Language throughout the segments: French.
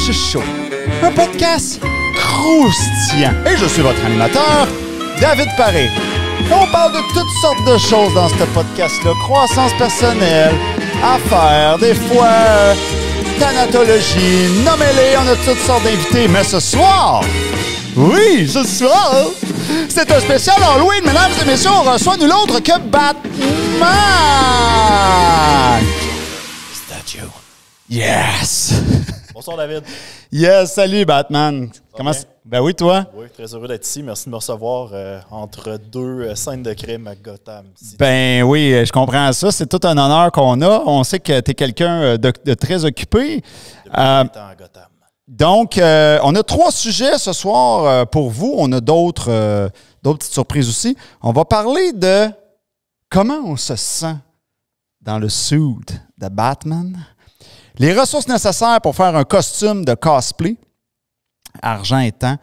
Touche Chaud, un podcast croustillant. Et je suis votre animateur, David Paré. On parle de toutes sortes de choses dans ce podcast-là. Croissance personnelle, affaires, des fois, thanatologie, nommez-les, on a toutes sortes d'invités. Mais ce soir, c'est un spécial Halloween, mesdames et messieurs, on reçoit nul autre que Batman! Statue. Yes! Bonsoir David. Yes, salut Batman. Comment ça? Ben oui, toi? Oui, très heureux d'être ici. Merci de me recevoir entre deux scènes de crime à Gotham City. Ben oui, je comprends ça. C'est tout un honneur qu'on a. On sait que tu es quelqu'un de très occupé. Depuis 20 ans à Gotham. Donc, on a 3 sujets ce soir pour vous. On a d'autres petites surprises aussi. On va parler de comment on se sent dans le suit de Batman. Les ressources nécessaires pour faire un costume de cosplay, argent et temps.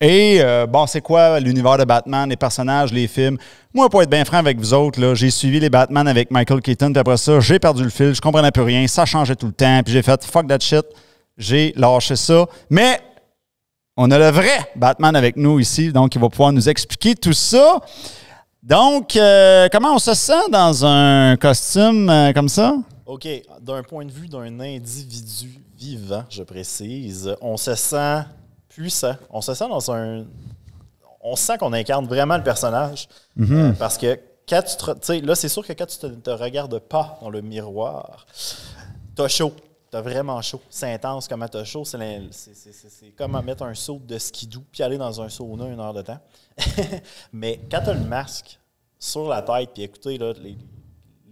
Et, c'est quoi l'univers de Batman, les personnages, les films? Moi, pour être bien franc avec vous autres, là, j'ai suivi les Batman avec Michael Keaton, puis après ça, j'ai perdu le fil, je comprenais plus rien, ça changeait tout le temps, puis j'ai fait « fuck that shit ». J'ai lâché ça. Mais on a le vrai Batman avec nous ici, donc il va pouvoir nous expliquer tout ça. Donc, comment on se sent dans un costume comme ça? OK. D'un point de vue d'un individu vivant, je précise, on se sent puissant. On se sent dans un... On sent qu'on incarne vraiment le personnage. Parce que quand tu te... Tu sais, là, c'est sûr que quand tu ne te regardes pas dans le miroir, t'as chaud. T'as vraiment chaud. C'est intense comment t'as chaud. C'est comme mettre un saut de skidoo puis aller dans un sauna 1 heure de temps. Mais quand t'as le masque sur la tête, puis écoutez, là,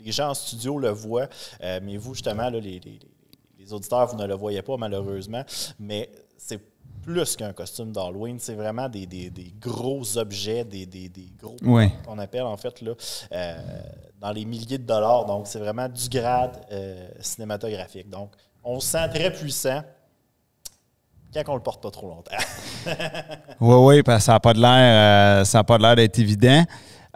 les gens en studio le voient, mais vous, justement, là, les auditeurs, vous ne le voyez pas, malheureusement. Mais c'est plus qu'un costume d'Halloween. C'est vraiment des gros objets, des gros... Oui. qu'on appelle, en fait, là... dans les milliers de dollars. Donc, c'est vraiment du grade cinématographique. Donc, on se sent très puissant quand on ne le porte pas trop longtemps. Oui, parce que ça n'a pas de l'air d'être évident.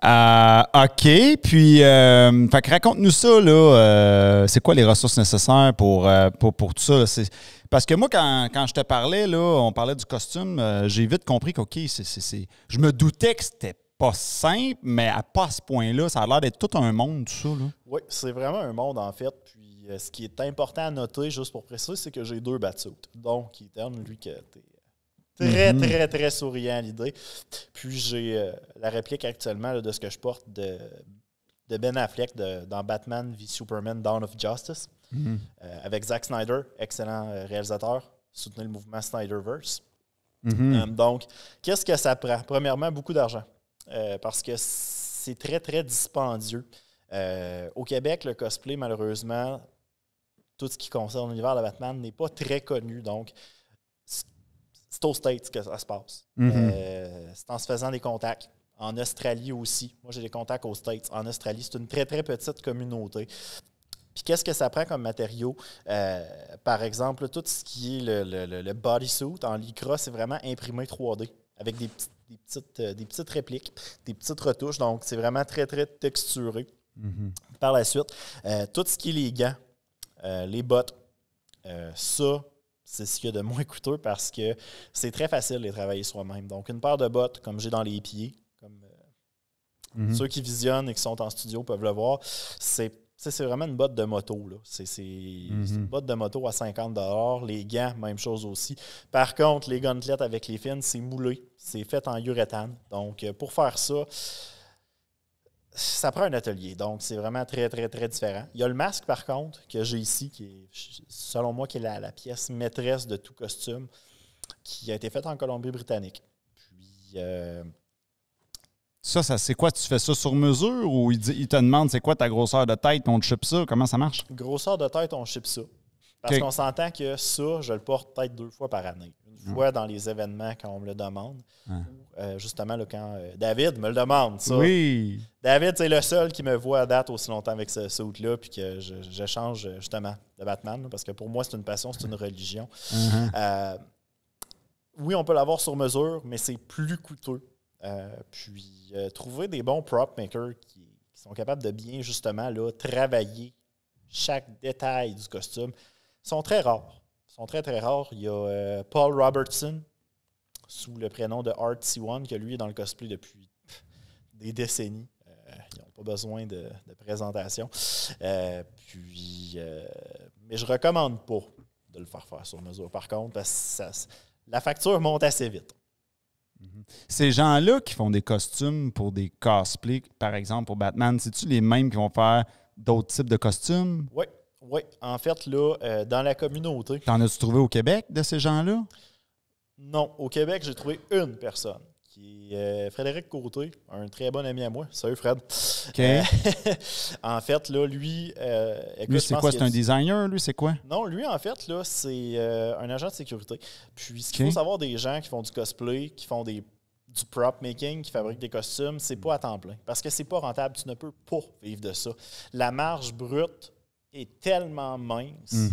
OK, puis fait que raconte-nous ça, là. C'est quoi les ressources nécessaires pour tout ça? Là? Parce que moi, quand je te parlais, là, on parlait du costume, j'ai vite compris qu'OK, je me doutais que c'était pas simple, mais pas à ce point-là. Ça a l'air d'être tout un monde, tout ça. Là. Oui, c'est vraiment un monde, en fait. Puis, ce qui est important à noter, juste pour préciser, c'est que j'ai 2 batsuits. Donc, Ethan, lui, qui est très, très souriant à l'idée. Puis, j'ai la réplique actuellement là, de ce que je porte de Ben Affleck dans Batman v Superman Dawn of Justice. Avec Zack Snyder, excellent réalisateur. Soutenez le mouvement Snyderverse. Donc, qu'est-ce que ça prend? Premièrement, beaucoup d'argent. Parce que c'est très, très dispendieux. Au Québec, le cosplay, malheureusement, tout ce qui concerne l'univers de Batman n'est pas très connu. Donc, c'est aux States que ça se passe. C'est en se faisant des contacts. En Australie aussi. Moi, j'ai des contacts aux States. En Australie, c'est une très, très petite communauté. Puis, qu'est-ce que ça prend comme matériau? Par exemple, tout ce qui est le bodysuit en lycra, c'est vraiment imprimé 3D avec des petites répliques, des petites retouches. Donc, c'est vraiment très, très texturé. Par la suite, tout ce qui est les gants, les bottes, ça, c'est ce qu'il y a de moins coûteux parce que c'est très facile de les travailler soi-même. Donc, une paire de bottes, comme j'ai dans les pieds, comme ceux qui visionnent et qui sont en studio peuvent le voir, c'est vraiment une botte de moto. Là. C'est une botte de moto à 50 $. Les gants, même chose aussi. Par contre, les gauntlettes avec les fines, c'est moulé. C'est fait en uréthane. Donc, pour faire ça, ça prend un atelier. Donc, c'est vraiment très, très, très différent. Il y a le masque, par contre, que j'ai ici, qui est, selon moi, qui est la pièce maîtresse de tout costume, qui a été faite en Colombie-Britannique. Puis... Ça, c'est quoi? Tu fais ça sur mesure ou il te demande c'est quoi ta grosseur de tête, on te ship ça? Comment ça marche? Grosseur de tête, on ship ça. Parce qu'on s'entend que ça, je le porte peut-être 2 fois par année. Une fois dans les événements quand on me le demande. Ou justement, là, quand David me le demande. Ça. Oui! David, c'est le seul qui me voit à date aussi longtemps avec ce suit-là, puis que je change justement de Batman, là, parce que pour moi, c'est une passion, c'est une religion. Oui, on peut l'avoir sur mesure, mais c'est plus coûteux. Puis trouver des bons prop makers qui sont capables de bien, justement, là, travailler chaque détail du costume sont très rares. sont très, très rares. Il y a Paul Robertson, sous le prénom de Art C1, que lui est dans le cosplay depuis des décennies. Ils n'ont pas besoin de présentation. Mais je recommande pas de le faire sur mesure, par contre, parce que la facture monte assez vite. Ces gens-là qui font des costumes pour des cosplays, par exemple, pour Batman, c'est-tu les mêmes qui vont faire d'autres types de costumes? Oui. En fait, là, dans la communauté... T'en as-tu trouvé au Québec de ces gens-là? Non. Au Québec, j'ai trouvé une personne, qui est Frédéric Côté, un très bon ami à moi. Salut, Fred. OK. En fait, là, lui... lui, c'est quoi? C'est un designer, lui? C'est quoi? Non, lui, en fait, là, c'est un agent de sécurité. Puis, ce qu'il faut savoir des gens qui font du cosplay, qui font du prop making, qui fabriquent des costumes, c'est pas à temps plein. Parce que c'est pas rentable. Tu ne peux pas vivre de ça. La marge brute est tellement mince.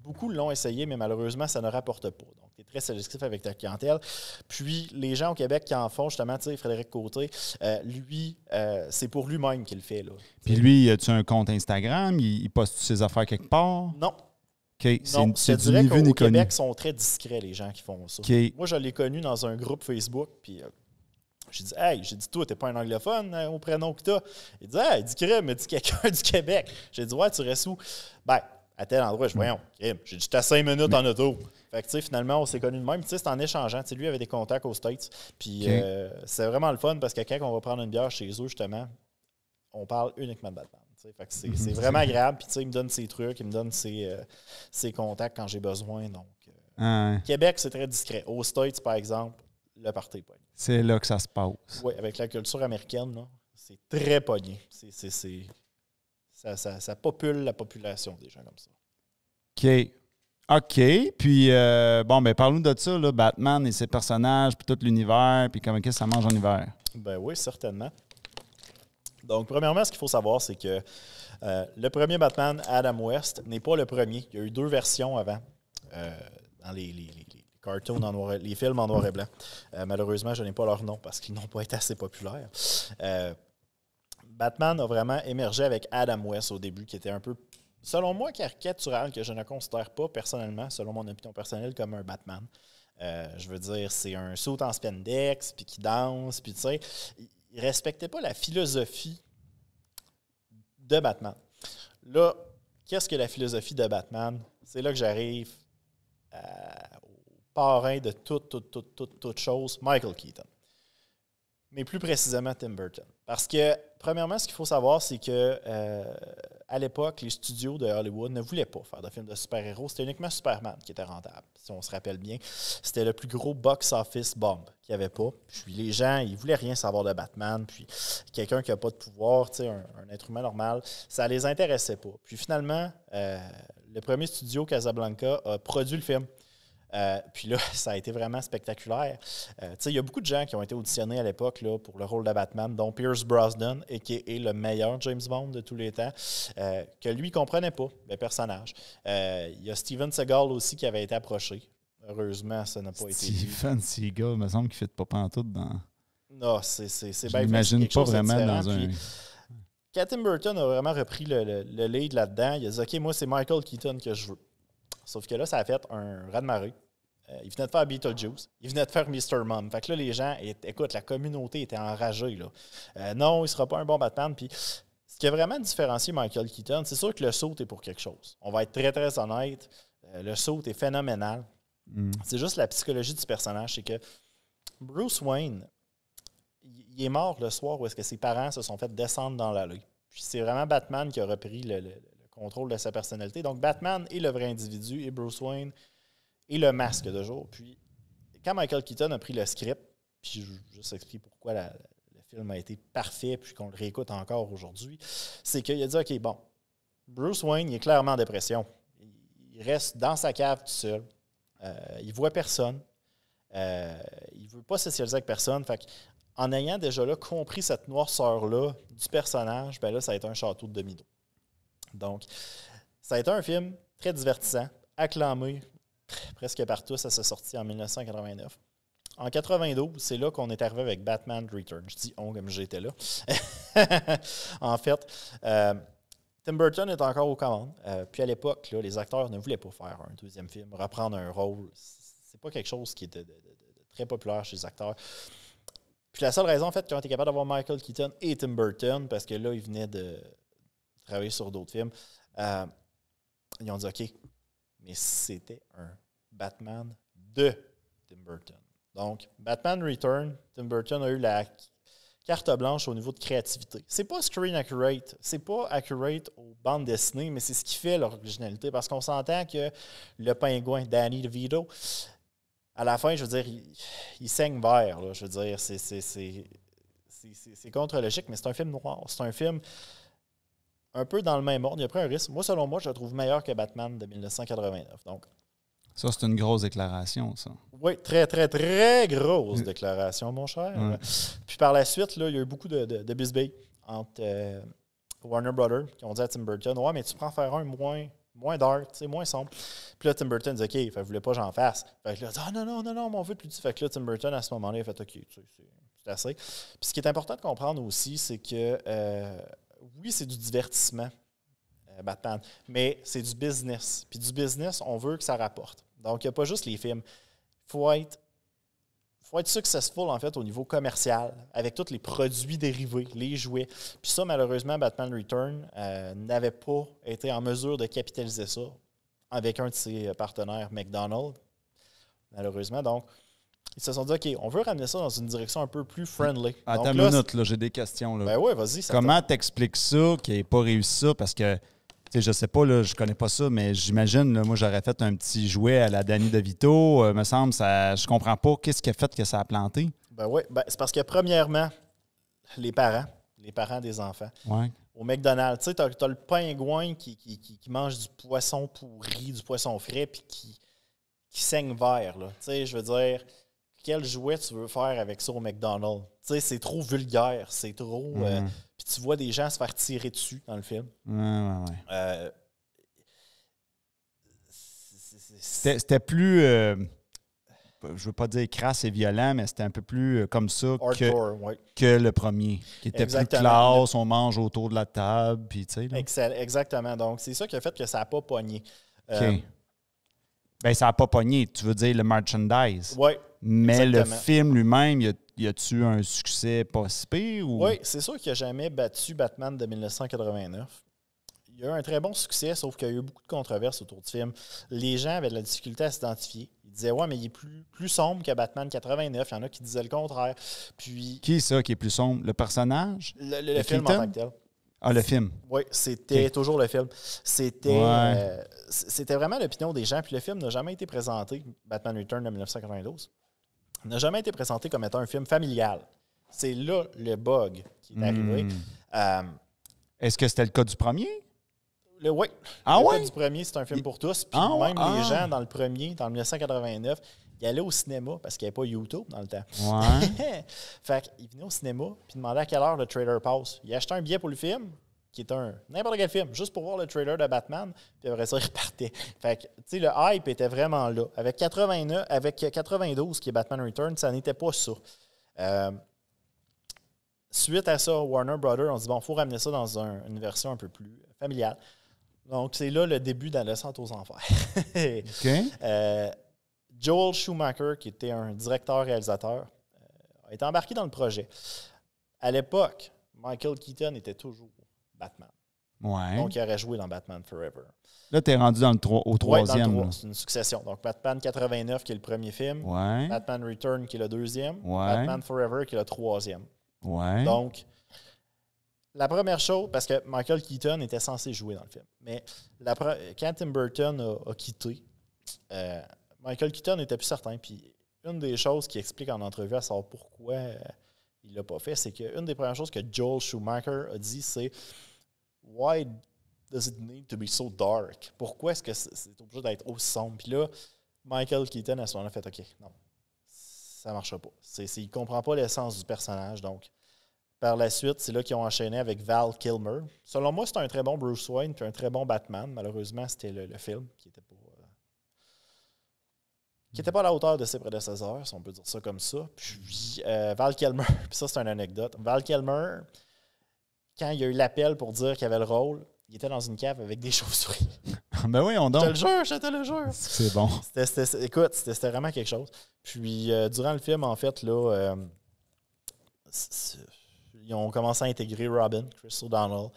Beaucoup l'ont essayé, mais malheureusement, ça ne rapporte pas. Donc, tu es très sélectif avec ta clientèle. Puis, les gens au Québec qui en font, justement, tu sais, Frédéric Côté, lui, c'est pour lui-même qu'il le fait. Là. Puis lui, as-tu un compte Instagram? Il poste ses affaires quelque part? Non. OK. C'est du ni vu ni connu. Au Québec, sont très discrets, les gens qui font ça. Okay. Moi, je l'ai connu dans un groupe Facebook, puis... j'ai dit, toi, t'es pas un anglophone au prénom que t'as. Il dit, hey, dis crème, mais dis quelqu'un du Québec. J'ai dit, ouais, tu restes où? Ben, à tel endroit, voyons, crème. J'ai dit, j'étais à 5 minutes en auto. Fait que, tu sais, finalement, on s'est connus de même. Tu sais, c'est en échangeant. Tu sais, lui avait des contacts aux States. Puis, c'est vraiment le fun parce que quand on va prendre une bière chez eux, justement, on parle uniquement de Batman. Fait que c'est vraiment agréable. Puis, tu sais, il me donne ses trucs, il me donne ses contacts quand j'ai besoin. Donc, Québec, c'est très discret. Aux States, par exemple, le party est pogné. C'est là que ça se passe. Oui, avec la culture américaine, là, c'est très pogné. Ça popule la population des gens comme ça. OK. Puis, parlons de ça, là, Batman et ses personnages, puis tout l'univers, puis comment ça mange en hiver. Ben oui, certainement. Donc, premièrement, ce qu'il faut savoir, c'est que le premier Batman, Adam West, n'est pas le premier. Il y a eu 2 versions avant, dans les cartoons les films en noir et blanc. Malheureusement, je n'ai pas leur nom parce qu'ils n'ont pas été assez populaires. Batman a vraiment émergé avec Adam West au début, qui était un peu, selon moi, caricatural, que je ne considère pas personnellement, selon mon opinion personnelle, comme un Batman. Je veux dire, c'est un saut en spandex, puis qui danse, puis tu sais, il ne respectait pas la philosophie de Batman. Là, qu'est-ce que la philosophie de Batman? C'est là que j'arrive parrain de toute chose, Michael Keaton. Mais plus précisément, Tim Burton. Parce que, premièrement, ce qu'il faut savoir, c'est que à l'époque, les studios de Hollywood ne voulaient pas faire de films de super-héros. C'était uniquement Superman qui était rentable, si on se rappelle bien. C'était le plus gros box-office bomb qu'il n'y avait pas. Puis les gens, ils ne voulaient rien savoir de Batman. Puis quelqu'un qui n'a pas de pouvoir, un être humain normal, ça ne les intéressait pas. Puis finalement, le premier studio, Casablanca, a produit le film. Puis là, ça a été vraiment spectaculaire. Il y a beaucoup de gens qui ont été auditionnés à l'époque là, pour le rôle de Batman, dont Pierce Brosnan, qui est le meilleur James Bond de tous les temps, que lui ne comprenait pas, le personnage. Il y a Steven Seagal aussi qui avait été approché. Heureusement, ça n'a pas été lui. Steven Seagal, il me semble qu'il ne fit pas pantoute dans... Non, c'est bien. Je l'imagine pas vraiment dans un... Quand Tim Burton a vraiment repris le lead là-dedans, il a dit « OK, moi, c'est Michael Keaton que je veux. » Sauf que là, ça a fait un raz-de-marée. Il venait de faire Beetlejuice. Il venait de faire Mr. Mom. Fait que là, les gens, écoute, la communauté était enragée. Là. Non, il ne sera pas un bon Batman. Puis, ce qui a vraiment différencié Michael Keaton, c'est sûr que le saut est pour quelque chose. On va être très, très honnête. Le saut est phénoménal. C'est juste la psychologie du personnage. C'est que Bruce Wayne, il est mort le soir où est-ce que ses parents se sont fait descendre dans l'allée. Puis, c'est vraiment Batman qui a repris le contrôle de sa personnalité. Donc, Batman est le vrai individu et Bruce Wayne et le masque de jour. Puis, quand Michael Keaton a pris le script, puis je juste explique pourquoi le film a été parfait, puis qu'on le réécoute encore aujourd'hui, c'est qu'il a dit, OK, bon, Bruce Wayne, il est clairement en dépression. Il reste dans sa cave tout seul. Il voit personne. Il ne veut pas socialiser avec personne. Fait en ayant déjà là compris cette noirceur-là du personnage, ben là, ça a été un château de domino. Donc, ça a été un film très divertissant, acclamé presque partout. Ça s'est sorti en 1989. En 92, c'est là qu'on est arrivé avec Batman Returns. Je dis « on » comme j'étais là. En fait, Tim Burton est encore aux commandes. Puis à l'époque, là, les acteurs ne voulaient pas faire un deuxième film, reprendre un rôle. C'est pas quelque chose qui est de très populaire chez les acteurs. Puis la seule raison, en fait, qu'ils ont été capables d'avoir Michael Keaton et Tim Burton, parce que là, ils venaient de travailler sur d'autres films, ils ont dit OK, mais c'était un Batman de Tim Burton. Donc, Batman Return, Tim Burton a eu la carte blanche au niveau de créativité. C'est pas screen accurate, c'est pas accurate aux bandes dessinées, mais c'est ce qui fait leur originalité, parce qu'on s'entend que le pingouin, Danny DeVito, à la fin, je veux dire, il saigne vert. Là, je veux dire, c'est contre-logique, mais c'est un film noir. C'est un film un peu dans le même ordre. Il a pris un risque. Moi, selon moi, je le trouve meilleur que Batman de 1989. Donc, ça, c'est une grosse déclaration, ça. oui, très, très, très grosse déclaration, mon cher. Ouais. Puis par la suite, là, il y a eu beaucoup de bisbilles entre Warner Brothers qui ont dit à Tim Burton, ouais, mais tu prends faire un moins dark, moins sombre. Puis là, Tim Burton dit, OK, il ne voulait pas que j'en fasse. Fait que là, il dit, non, mais on veut plus. Fait que là, Tim Burton, à ce moment-là, il a fait, OK, c'est assez. Puis ce qui est important de comprendre aussi, c'est que, oui, c'est du divertissement, Batman, mais c'est du business. Puis du business, on veut que ça rapporte. Donc, il n'y a pas juste les films. Il faut être successful, en fait, au niveau commercial, avec tous les produits dérivés, les jouets. Puis ça, malheureusement, Batman Return n'avait pas été en mesure de capitaliser ça avec un de ses partenaires, McDonald's, malheureusement. Donc, ils se sont dit, OK, on veut ramener ça dans une direction un peu plus friendly. Attends une minute, là, j'ai des questions. Là. Ben oui, vas-y. Comment t'expliques ça, qu'il n'ait pas réussi ça? Parce que, tu sais, je sais pas, là, je connais pas ça, mais j'imagine, là, moi, j'aurais fait un petit jouet à la Danny DeVito. Me semble, ça, je comprends pas. Qu'est-ce qui a fait que ça a planté? Ben oui, c'est parce que, premièrement, les parents des enfants, Ouais. au McDonald's, tu sais, t'as le pingouin qui mange du poisson pourri, du poisson frais, puis qui saigne vert, là. Tu sais, je veux dire, quel jouet tu veux faire avec ça au McDonald's? Tu sais, c'est trop vulgaire, c'est trop... puis tu vois des gens se faire tirer dessus dans le film. Ouais. C'était plus... je veux pas dire crasse et violent, mais c'était un peu plus comme ça que le premier, qui était plus classe, on mange autour de la table, puis tu sais. Exactement. Donc, c'est ça qui a fait que ça n'a pas pogné. OK. Ben, ça n'a pas pogné, tu veux dire le merchandise. Oui. Mais exactement. Le film lui-même, y a-tu un succès pas si pire? Ou... Oui, c'est sûr qu'il n'a jamais battu Batman de 1989. Il y a eu un très bon succès, sauf qu'il y a eu beaucoup de controverses autour du film. Les gens avaient de la difficulté à s'identifier. Ils disaient, ouais, mais il est plus sombre que Batman 89. Il y en a qui disaient le contraire. Puis, qui est ça qui est plus sombre? Le personnage? Le film en tant que tel. Ah, le film. Oui, c'était toujours le film. C'était vraiment l'opinion des gens. Puis le film n'a jamais été présenté, Batman Return de 1992, n'a jamais été présenté comme étant un film familial. C'est là le bug qui est arrivé. Est-ce que c'était le cas du premier? Oui. Ah le ouais? cas du premier, c'est un film pour tous. Puis les gens dans le premier, dans 1989, ils allaient au cinéma parce qu'il n'y avait pas YouTube dans le temps. Ouais. Fait qu'ils venaient au cinéma puis demandaient à quelle heure le trailer passe. Ils achetaient un billet pour le film, qui est n'importe quel film, juste pour voir le trailer de Batman, puis après ça, ils repartaient. Fait que, tu sais, le hype était vraiment là. Avec 92, qui est Batman Return, ça n'était pas ça. Suite à ça, Warner Brothers, on dit, bon, il faut ramener ça dans une version un peu plus familiale. Donc, c'est là le début d'Adolescent aux Enfers. OK. Joel Schumacher, qui était un directeur-réalisateur, a été embarqué dans le projet. À l'époque, Michael Keaton était toujours Batman. Ouais. Donc, il aurait joué dans Batman Forever. Là, tu es rendu au troisième. Ouais, c'est une succession. Donc, Batman 89, qui est le premier film. Ouais. Batman Return, qui est le deuxième. Ouais. Batman Forever, qui est le troisième. Ouais. Donc, la première chose, parce que Michael Keaton était censé jouer dans le film, mais quand Tim Burton a quitté, Michael Keaton n'était plus certain. Puis, une des choses qui explique en entrevue à savoir pourquoi il ne l'a pas fait, c'est qu'une des premières choses que Joel Schumacher a dit, c'est « Why does it need to be so dark? » Pourquoi est-ce que c'est obligé d'être aussi sombre? Puis là, Michael Keaton, à ce moment-là, a fait « OK, non, ça ne marchera pas. » Il ne comprend pas l'essence du personnage. Donc, par la suite, c'est là qu'ils ont enchaîné avec Val Kilmer. Selon moi, c'était un très bon Bruce Wayne puis un très bon Batman. Malheureusement, c'était le film qui n'était pas à la hauteur de ses prédécesseurs, si on peut dire ça comme ça. Puis Val Kilmer, puis ça, c'est une anecdote. Val Kilmer, quand il y a eu l'appel pour dire qu'il avait le rôle, il était dans une cave avec des chauves-souris. Ben oui, on Je te donne. le jure, je te le jure. C'est bon. Écoute, c'était vraiment quelque chose. Puis, durant le film, en fait, là, ils ont commencé à intégrer Robin, Chris O'Donnell.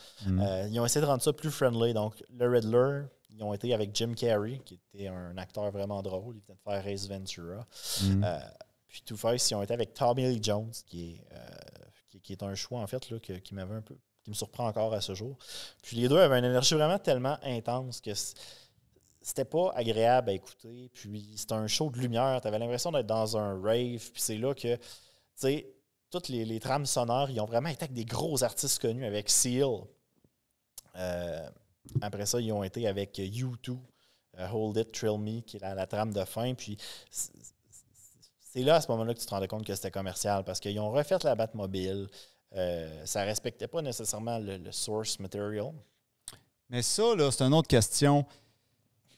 Ils ont essayé de rendre ça plus friendly. Donc, le Riddler, ils ont été avec Jim Carrey, qui était un acteur vraiment drôle. Il venait de faire Ace Ventura. Puis, Two-Face, ils ont été avec Tommy Lee Jones, qui est un choix, en fait, là, qui m'avait un peu... qui me surprend encore à ce jour. Puis les deux avaient une énergie vraiment tellement intense que c'était pas agréable à écouter. Puis c'était un show de lumière. Tu avais l'impression d'être dans un rave. Puis c'est là que, tu sais, toutes les trames sonores, ils ont vraiment été avec des gros artistes connus, avec Seal. Après ça, ils ont été avec U2, Hold It, Thrill Me, qui est la trame de fin. Puis c'est là, à ce moment-là, que tu te rendais compte que c'était commercial parce qu'ils ont refait la Batmobile. Ça ne respectait pas nécessairement le source material. Mais ça, là, c'est une autre question.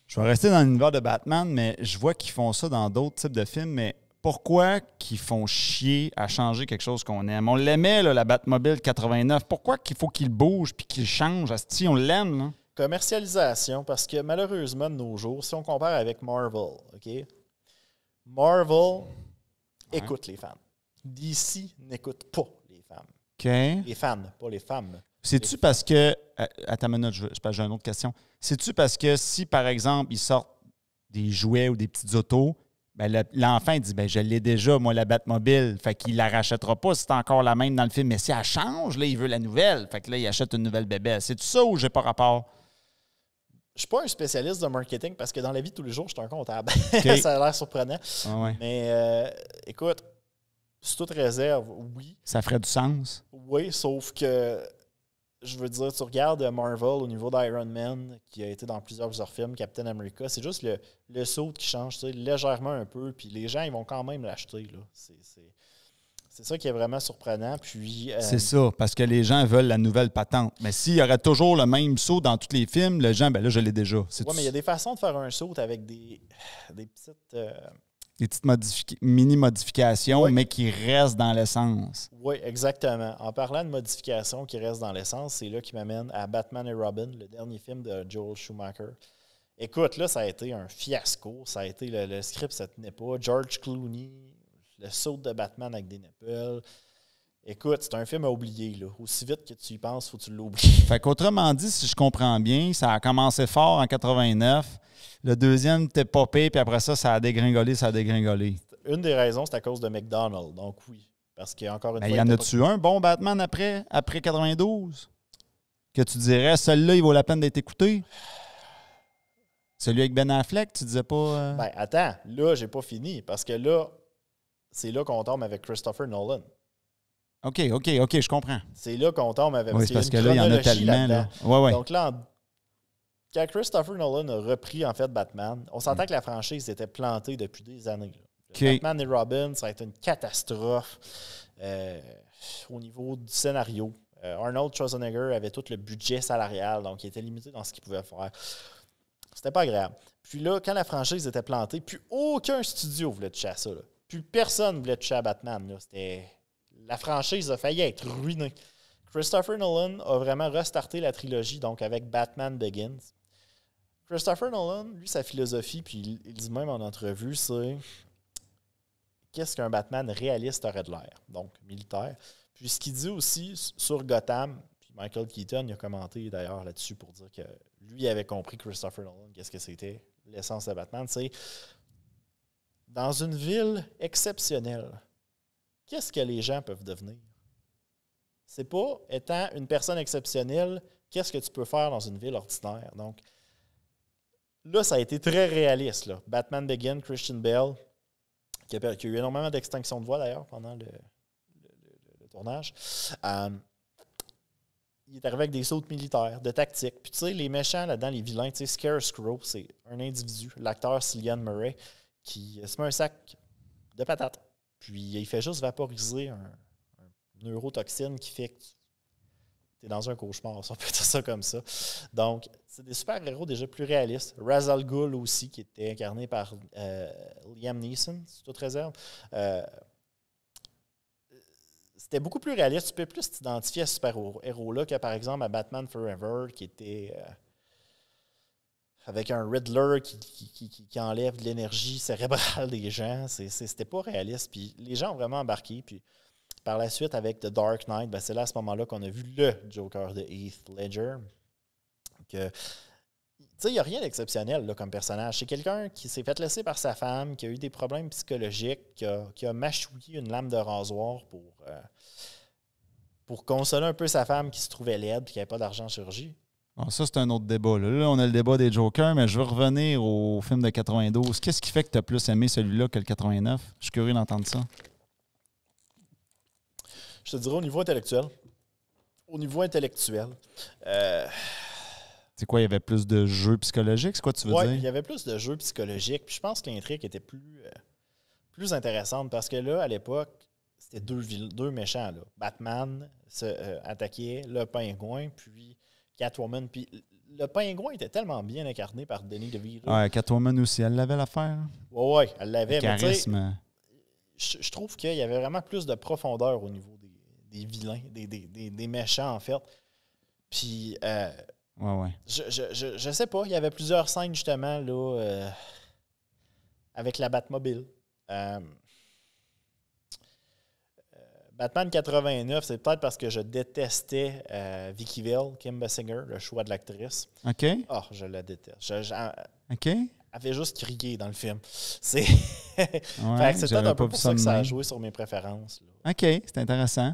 Je vais rester dans l'univers de Batman, mais je vois qu'ils font ça dans d'autres types de films. Mais pourquoi qu'ils font chier à changer quelque chose qu'on aime? On l'aimait, là, la Batmobile 89. Pourquoi qu'il faut qu'il bouge puis qu'il change? Asti, on l'aime, là. Commercialisation, parce que malheureusement, de nos jours, si on compare avec Marvel, OK? Marvel écoute les fans. DC n'écoute pas les fans. OK. Les fans, pas les femmes. C'est-tu parce que... Attends une minute, j'ai une autre question. C'est-tu parce que si, par exemple, ils sortent des jouets ou des petites autos, ben l'enfant il dit ben je l'ai déjà, moi, la Batmobile. Fait qu'il la rachètera pas si c'est encore la même dans le film. Mais si elle change, là, il veut la nouvelle. Fait que là, il achète une nouvelle bébé. C'est-tu ça ou j'ai pas rapport? Je suis pas un spécialiste de marketing parce que dans la vie de tous les jours, je suis un comptable. Okay. Ça a l'air surprenant. Ah ouais. Mais écoute, c'est toute réserve, oui. Ça ferait du sens. Oui, sauf que, je veux dire, tu regardes Marvel au niveau d'Iron Man, qui a été dans plusieurs films, Captain America, c'est juste le saut qui change, tu sais, légèrement un peu, puis les gens, ils vont quand même l'acheter, là. C'est ça qui est vraiment surprenant. Puis, c'est ça, parce que les gens veulent la nouvelle patente. Mais s'il y aurait toujours le même saut dans tous les films, les gens, ben là, je l'ai déjà. Oui, mais il y a des façons de faire un saut avec des petites... Des petites mini-modifications, oui, mais qui restent dans l'essence. Oui, exactement. En parlant de modifications qui restent dans l'essence, c'est là qui m'amène à Batman et Robin, le dernier film de Joel Schumacher. Écoute, là, ça a été un fiasco. Ça a été le script, ça ne tenait pas. George Clooney, le saut de Batman avec des nipples. Écoute, c'est un film à oublier, là. Aussi vite que tu y penses, il faut que tu l'oublies. Fait qu'autrement dit, si je comprends bien, ça a commencé fort en 89. Le deuxième était popé, puis après ça, ça a dégringolé. Une des raisons, c'est à cause de McDonald's. Donc oui. Parce qu'il y a encore une fois... Il y en a-tu un bon Batman après 92? Que tu dirais, celui-là, il vaut la peine d'être écouté? Celui avec Ben Affleck, tu disais pas... Ben attends, là, j'ai pas fini. Parce que là, c'est là qu'on tombe avec Christopher Nolan. OK, je comprends. C'est là qu'on tombe avec... Oui, parce que là, il y en a tellement. Là. Ouais. Donc là, quand Christopher Nolan a repris, en fait, Batman, on s'entend que la franchise était plantée depuis des années. Okay. Batman et Robin, ça a été une catastrophe au niveau du scénario. Arnold Schwarzenegger avait tout le budget salarial, donc il était limité dans ce qu'il pouvait faire. C'était pas agréable. Puis là, quand la franchise était plantée, plus aucun studio voulait toucher à ça. Là. Plus personne voulait toucher à Batman. Là. La franchise a failli être ruinée. Christopher Nolan a vraiment restarté la trilogie, donc avec Batman Begins. Christopher Nolan, lui, sa philosophie, puis il dit même en entrevue, c'est qu'est-ce qu'un Batman réaliste aurait de l'air, donc militaire. Puis ce qu'il dit aussi sur Gotham, puis Michael Keaton il a commenté d'ailleurs là-dessus pour dire que lui avait compris Christopher Nolan, qu'est-ce que c'était l'essence de Batman, c'est dans une ville exceptionnelle, qu'est-ce que les gens peuvent devenir? C'est pas, étant une personne exceptionnelle, qu'est-ce que tu peux faire dans une ville ordinaire? Donc, là, ça a été très réaliste. Là. Batman Begins, Christian Bale, qui a eu énormément d'extinction de voix d'ailleurs pendant le tournage. Il est arrivé avec des sautes militaires, de tactique. Puis tu sais, les méchants là-dedans, les vilains, tu sais, Scarecrow, c'est un individu, l'acteur Cillian Murray, qui se met un sac de patates. Puis il fait juste vaporiser un neurotoxine qui fait que tu es dans un cauchemar, si on peut dire ça comme ça. Donc, c'est des super-héros déjà plus réalistes. Ra's al Ghul aussi, qui était incarné par Liam Neeson, c'est toute réserve. c'était beaucoup plus réaliste. Tu peux plus t'identifier à ce super-héros-là que, par exemple, à Batman Forever, qui était avec un Riddler qui enlève de l'énergie cérébrale des gens. C'était pas réaliste. Puis les gens ont vraiment embarqué. Puis par la suite, avec The Dark Knight, c'est là, à ce moment-là, qu'on a vu le Joker de Heath Ledger. Il n'y a rien d'exceptionnel là, comme personnage. C'est quelqu'un qui s'est fait laisser par sa femme, qui a eu des problèmes psychologiques, qui a mâchouillé une lame de rasoir pour consoler un peu sa femme qui se trouvait laide et qui n'avait pas d'argent en chirurgie. Bon, ça, c'est un autre débat. Là, on a le débat des Jokers, mais je veux revenir au film de 92. Qu'est-ce qui fait que tu as plus aimé celui-là que le 89? Je suis curieux d'entendre ça. Je te dirais au niveau intellectuel. C'est quoi, il y avait plus de jeux psychologiques? C'est quoi tu veux dire? Oui, il y avait plus de jeux psychologiques. Puis je pense que l'intrigue était plus intéressante parce que là, à l'époque, c'était deux méchants. Là. Batman attaquait le Pingouin, puis Catwoman. Puis le Pingouin était tellement bien incarné par Danny DeVito. Ouais, Catwoman aussi, elle l'avait l'affaire. Oui, elle l'avait. Le charisme. Je trouve qu'il y avait vraiment plus de profondeur au niveau des vilains, des méchants, en fait. Puis, ouais. je sais pas, il y avait plusieurs scènes, justement, là, avec la Batmobile. Batman 89, c'est peut-être parce que je détestais Vicky Vale, Kim Basinger, le choix de l'actrice. OK. Oh, je la déteste. OK. Elle fait juste crier dans le film. C'est ouais, c'est peut-être un peu pour ça que ça a joué sur mes préférences. Là. OK, c'est intéressant.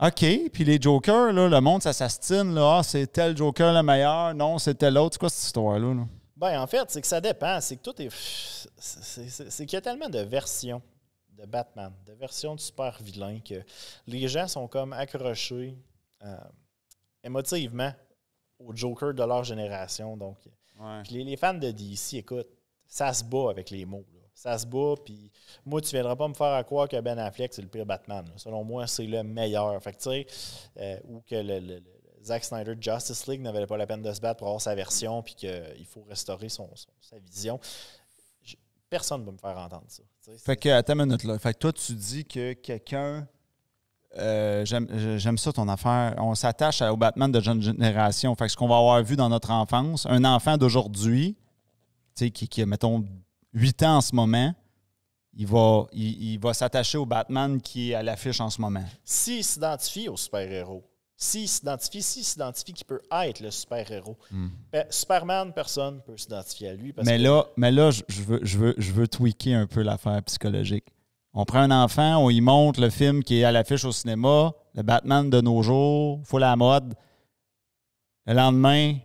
OK, puis les Jokers, là, le monde, ça s'astine. Là, c'est tel Joker le meilleur, non, c'est tel autre. C'est quoi cette histoire-là? Là? Ben, en fait, c'est que ça dépend. C'est que tout est. C'est qu'il y a tellement de versions de Batman, de versions de super vilains que les gens sont comme accrochés émotivement au Joker de leur génération. Donc, puis les fans de DC, écoute, ça se bat avec les mots. Là. Ça se bat, puis moi, tu ne viendras pas me faire croire que Ben Affleck, c'est le pire Batman. Là. Selon moi, c'est le meilleur. Fait que, tu sais, ou que le Zack Snyder Justice League n'avait pas la peine de se battre pour avoir sa version, puis qu'il faut restaurer sa vision. Personne ne va me faire entendre ça. Fait que, attends une minute là. Fait que toi, tu dis que quelqu'un. J'aime ça ton affaire. On s'attache au Batman de jeune génération. Fait que ce qu'on va avoir vu dans notre enfance, un enfant d'aujourd'hui, tu sais, qui a, mettons, 8 ans en ce moment, il va s'attacher au Batman qui est à l'affiche en ce moment. S'il s'identifie au super-héros, s'il s'identifie qu'il peut être le super-héros, Superman, personne ne peut s'identifier à lui. Mais là, je veux tweaker un peu l'affaire psychologique. On prend un enfant, on y montre le film qui est à l'affiche au cinéma, le Batman de nos jours, full à la mode. Le lendemain,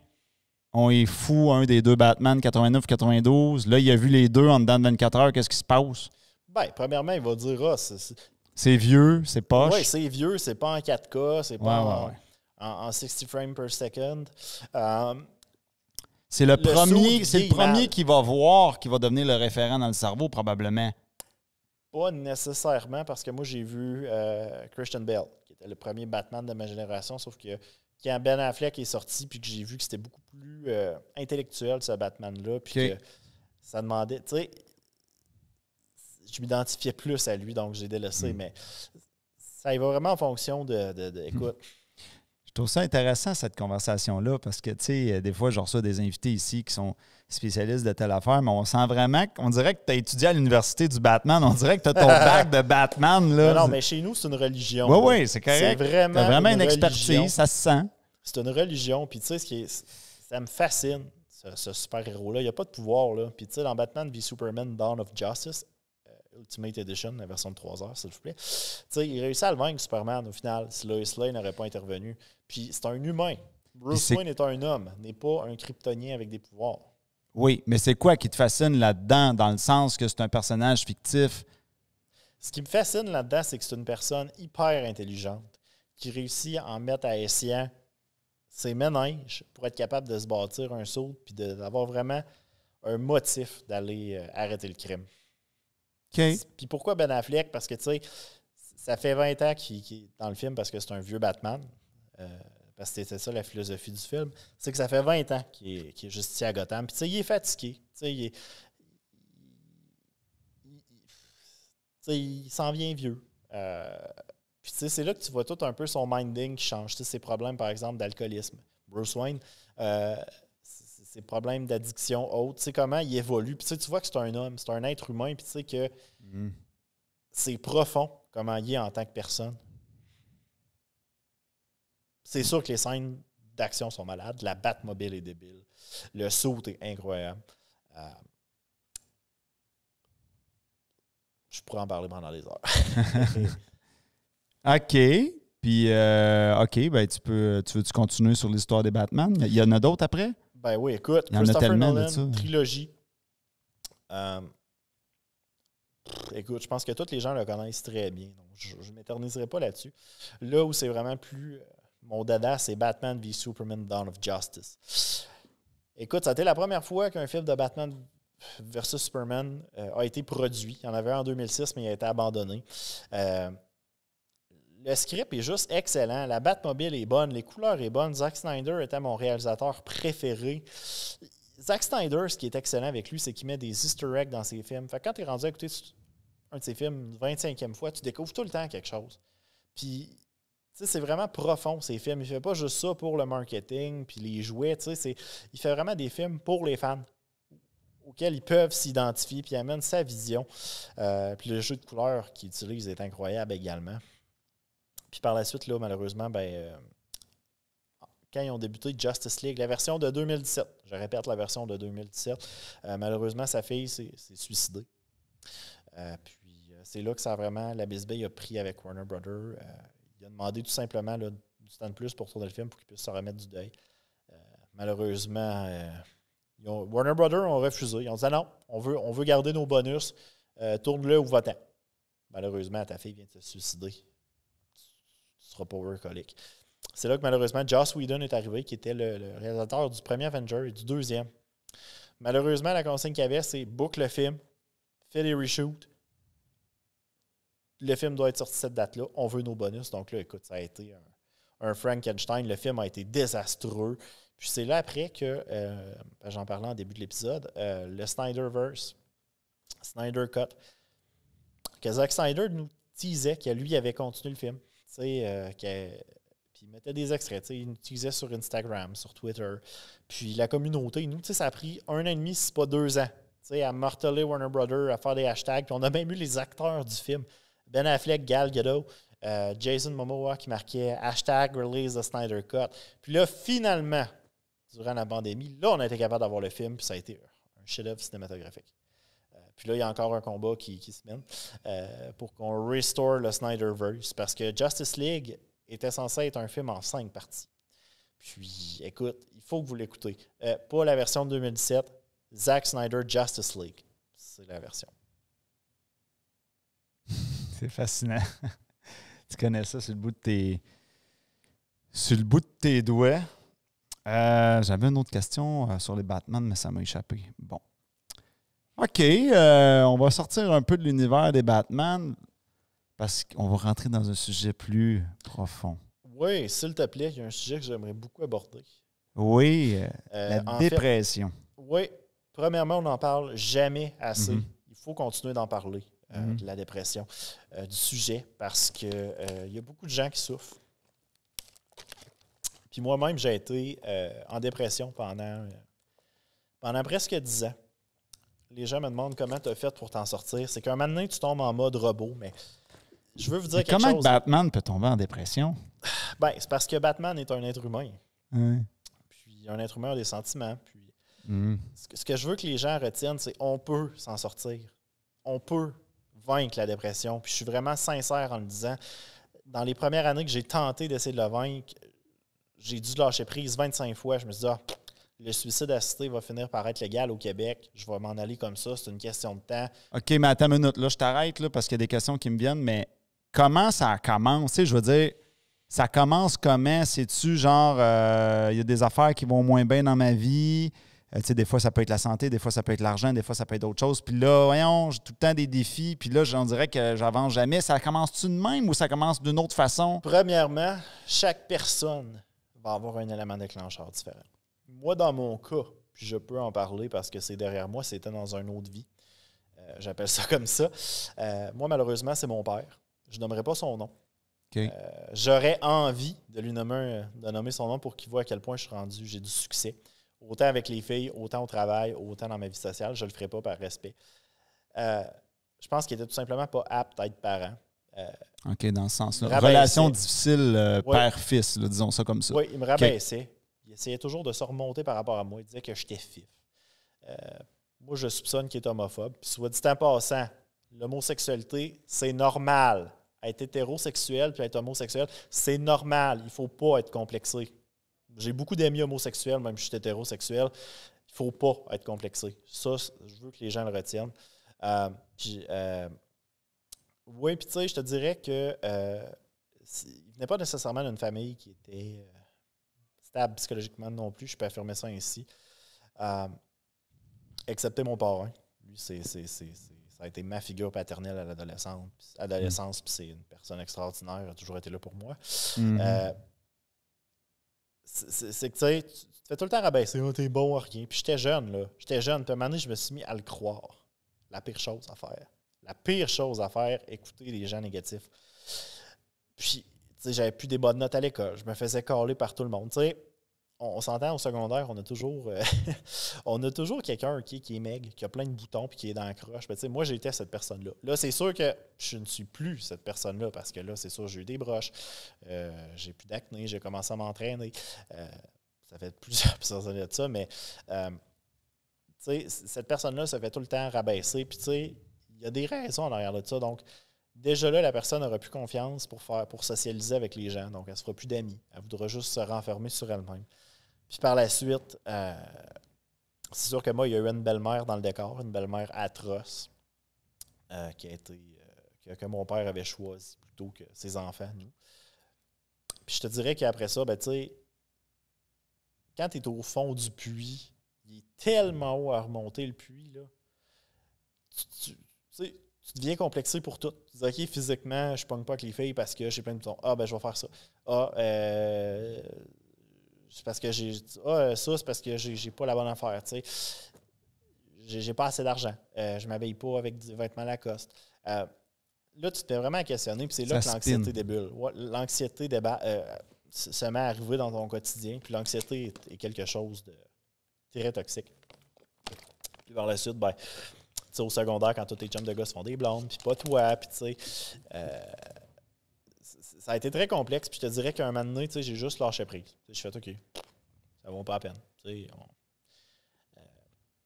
on y fout un des deux Batman, 89-92. Là, il a vu les deux en dedans de 24 heures. Qu'est-ce qui se passe? Bien, premièrement, il va dire c'est vieux, c'est poche. Oui, c'est vieux, c'est pas en 4K, c'est pas en 60 frames per second. C'est le premier qui va voir, qui va devenir le référent dans le cerveau, probablement. Pas nécessairement, parce que moi, j'ai vu Christian Bale, qui était le premier Batman de ma génération, sauf que quand Ben Affleck est sorti, puis que j'ai vu que c'était beaucoup plus intellectuel, ce Batman-là, puis que ça demandait, tu sais, je m'identifiais plus à lui, donc j'ai délaissé, mais ça y va vraiment en fonction écoute. Je trouve ça intéressant, cette conversation-là, parce que, tu sais, des fois, je reçois des invités ici qui sont spécialistes de telle affaire, mais on sent vraiment qu'on dirait que tu as étudié à l'université du Batman. On dirait que tu as ton bac de Batman. Là. Non, mais chez nous, c'est une religion. Oui, c'est correct. C'est vraiment une expertise, religion. Ça se sent. C'est une religion. Puis, tu sais, ça me fascine, ce super-héros-là. Il n'y a pas de pouvoir, là. Puis, tu sais, dans Batman v Superman Dawn of Justice, Ultimate Edition, la version de 3 heures, s'il vous plaît. Tu sais, il réussit à le vaincre, Superman, au final, si Lois Lane n'aurait pas intervenu. Puis c'est un humain. Bruce Wayne est un homme, n'est pas un kryptonien avec des pouvoirs. Oui, mais c'est quoi qui te fascine là-dedans, dans le sens que c'est un personnage fictif? Ce qui me fascine là-dedans, c'est que c'est une personne hyper intelligente qui réussit à en mettre à escient ses méninges pour être capable de se bâtir un saut puis d'avoir vraiment un motif d'aller arrêter le crime. Okay. Puis pourquoi Ben Affleck? Parce que, tu sais, ça fait 20 ans qu'il est dans le film parce que c'est un vieux Batman. Parce que c'était ça la philosophie du film. C'est que ça fait 20 ans qu'il est justicier à Gotham. Puis, tu sais, il est fatigué. Tu sais, il s'en vient vieux. Puis, tu sais, c'est là que tu vois tout un peu son minding qui change. Tu sais, ses problèmes, par exemple, d'alcoolisme. Bruce Wayne, ses problèmes d'addiction haute, tu sais, comment il évolue. Puis, tu vois que c'est un homme, c'est un être humain, puis tu sais que c'est profond comment il est en tant que personne. C'est sûr que les scènes d'action sont malades. La Batmobile est débile. Le saut est incroyable. Je pourrais en parler pendant des heures. OK. Puis, OK, ben tu veux-tu continuer sur l'histoire des Batman? Il y en a d'autres après? Ben oui, écoute, il y en a Christopher tellement Nolan, de ça. trilogie. Écoute, je pense que tous les gens le connaissent très bien. Donc je ne m'éterniserai pas là-dessus. Là où c'est vraiment plus mon dada, c'est Batman v Superman Dawn of Justice. Écoute, ça a été la première fois qu'un film de Batman versus Superman a été produit. Il y en avait un en 2006, mais il a été abandonné. Le script est juste excellent. La Batmobile est bonne. Les couleurs sont bonnes. Zack Snyder était mon réalisateur préféré. Zack Snyder, ce qui est excellent avec lui, c'est qu'il met des easter eggs dans ses films. Fait que quand tu es rendu à écouter un de ses films une 25e fois, tu découvres tout le temps quelque chose. Puis, tu sais, c'est vraiment profond, ces films. Il ne fait pas juste ça pour le marketing puis les jouets. Tu sais, il fait vraiment des films pour les fans auxquels ils peuvent s'identifier puis amène sa vision. Puis le jeu de couleurs qu'il utilise est incroyable également. Puis par la suite, là, malheureusement, quand ils ont débuté Justice League, la version de 2017, je répète la version de 2017, malheureusement, sa fille s'est suicidée. Puis c'est là que ça a vraiment, la bisbille a pris avec Warner Brothers. Il a demandé tout simplement là, du temps de plus pour tourner le film pour qu'il puisse se remettre du deuil. Malheureusement, Warner Brothers ont refusé. Ils ont dit non, on veut garder nos bonus, tourne-le ou va-t'en. Malheureusement, ta fille vient de se suicider. Tu seras pas workaholic. C'est là que malheureusement, Joss Whedon est arrivé, qui était le réalisateur du premier Avenger et du deuxième. Malheureusement, la consigne qu'il y avait, c'est boucle le film, fais les reshoots. Le film doit être sorti cette date-là. On veut nos bonus. Donc là, écoute, ça a été un Frankenstein. Le film a été désastreux. Puis c'est là après que, j'en parlais en début de l'épisode, le Snyderverse, Snyder Cut, que Zack Snyder nous teasait que lui avait continué le film. Puis il mettait des extraits. Il nous utilisait sur Instagram, sur Twitter. Puis la communauté, nous, ça a pris 1 an et demi, si pas 2 ans, à marteler Warner Brothers, à faire des hashtags. Puis on a même eu les acteurs du film. Ben Affleck, Gal Gadot, Jason Momoa qui marquait hashtag release the Snyder Cut. Puis là, finalement, durant la pandémie, là, on a été capable d'avoir le film. Puis ça a été un chef-d'œuvre cinématographique. Puis là, il y a encore un combat qui se mène pour qu'on restore le Snyderverse. Parce que Justice League était censé être un film en 5 parties. Puis, écoute, il faut que vous l'écoutez. Pas la version de 2017, Zack Snyder Justice League. C'est la version. C'est fascinant. Tu connais ça sur le bout de tes doigts. J'avais une autre question sur les Batman, mais ça m'a échappé. Bon. OK, on va sortir un peu de l'univers des Batman parce qu'on va rentrer dans un sujet plus profond. Oui, s'il te plaît, il y a un sujet que j'aimerais beaucoup aborder. Oui, la dépression. Oui, premièrement, on n'en parle jamais assez. Il faut continuer d'en parler, de la dépression, du sujet, parce qu'il y a beaucoup de gens qui souffrent. Puis moi-même, j'ai été en dépression pendant presque 10 ans. Les gens me demandent comment tu as fait pour t'en sortir. C'est qu'un moment donné, tu tombes en mode robot, mais je veux vous dire quelque chose. Comment Batman peut tomber en dépression? Ben, c'est parce que Batman est un être humain. Oui. Puis un être humain a des sentiments. Puis ce que je veux que les gens retiennent, c'est qu'on peut s'en sortir. On peut vaincre la dépression. Puis je suis vraiment sincère en le disant. Dans les premières années que j'ai tenté d'essayer de le vaincre, j'ai dû lâcher prise 25 fois. Je me suis dit, le suicide assisté va finir par être légal au Québec. Je vais m'en aller comme ça. C'est une question de temps. OK, mais attends une minute. Là, je t'arrête là, parce qu'il y a des questions qui me viennent, mais comment ça commence? Tu sais, je veux dire, ça commence comment? C'est-tu genre, il y a des affaires qui vont moins bien dans ma vie? Tu sais, des fois, ça peut être la santé, des fois, ça peut être l'argent, des fois, ça peut être d'autres choses. Puis là, voyons, j'ai tout le temps des défis. Puis là, j'en dirais que j'avance jamais. Ça commence-tu de même ou ça commence d'une autre façon? Premièrement, chaque personne va avoir un élément déclencheur différent. Moi, dans mon cas, puis je peux en parler parce que c'est derrière moi, c'était dans une autre vie. J'appelle ça comme ça. Moi, malheureusement, c'est mon père. Je nommerai pas son nom. OK. J'aurais envie de lui nommer son nom pour qu'il voit à quel point je suis rendu, j'ai du succès. Autant avec les filles, autant au travail, autant dans ma vie sociale. Je ne le ferai pas par respect. Je pense qu'il était tout simplement pas apte à être parent. OK, dans ce sens-là. Rabaissé. Relation difficile Ouais. père-fils, là, disons ça comme ça. Oui, il me rabaissait. Il essayait toujours de se remonter par rapport à moi. Il disait que j'étais fif. Moi, je soupçonne qu'il est homophobe. Puis, soit dit en passant, l'homosexualité, c'est normal. Être hétérosexuel puis être homosexuel, c'est normal. Il ne faut pas être complexé. J'ai beaucoup d'amis homosexuels, même si je suis hétérosexuel. Il ne faut pas être complexé. Ça, je veux que les gens le retiennent. Oui, puis tu sais, je te dirais que il venait pas nécessairement d'une famille qui était stable psychologiquement non plus. Je peux affirmer ça ainsi. Excepté mon parrain. Lui, ça a été ma figure paternelle à l'adolescence. Puis c'est une personne extraordinaire. Il a toujours été là pour moi. Mm-hmm. C'est que tu sais, tu te fais tout le temps rabaisser. Oh, t'es bon à rien. Puis j'étais jeune, là. J'étais jeune. Puis à un moment donné, je me suis mis à le croire. La pire chose à faire. La pire chose à faire, écouter les gens négatifs. Puis, tu sais, j'avais plus des bonnes notes à l'école. Je me faisais caler par tout le monde. Tu sais, on s'entend au secondaire, on a toujours quelqu'un qui est maigre, qui a plein de boutons puis qui est dans la croche. Tu sais, moi, j'étais cette personne-là. Là, c'est sûr que je ne suis plus cette personne-là parce que là, c'est sûr, j'ai eu des broches. J'ai plus d'acné, j'ai commencé à m'entraîner. Ça fait plusieurs années de ça, mais tu sais, cette personne-là se fait tout le temps rabaisser. Puis, tu sais, il y a des raisons en arrière de ça. Donc, déjà là, la personne n'aura plus confiance pour socialiser avec les gens. Donc, elle ne se fera plus d'amis. Elle voudra juste se renfermer sur elle-même. Puis par la suite, c'est sûr que moi, il y a eu une belle-mère dans le décor, une belle-mère atroce, que mon père avait choisi plutôt que ses enfants, nous. Puis je te dirais qu'après ça, ben, tu sais, quand tu es au fond du puits, il est tellement haut à remonter le puits, là. Tu deviens complexé pour tout. Tu dis, OK, physiquement, je ne pogne pas avec les filles parce que j'ai plein de boutons. Ah, ben, je vais faire ça. Ah, c'est parce que ça, c'est parce que j'ai pas la bonne affaire, tu sais. J'ai pas assez d'argent. Je m'habille pas avec des vêtements Lacoste. Là, tu te fais vraiment questionner, puis c'est là que l'anxiété débule. Ouais, l'anxiété se met à arriver dans ton quotidien, puis l'anxiété est quelque chose de très toxique. Puis par la suite, ben, au secondaire, quand tous tes chums de gars se font des blondes, puis pas toi, puis tu sais, ça a été très complexe, puis je te dirais qu'un moment donné, tu sais, j'ai juste lâché prise. Je fais OK, ça vaut pas la peine. Tu sais,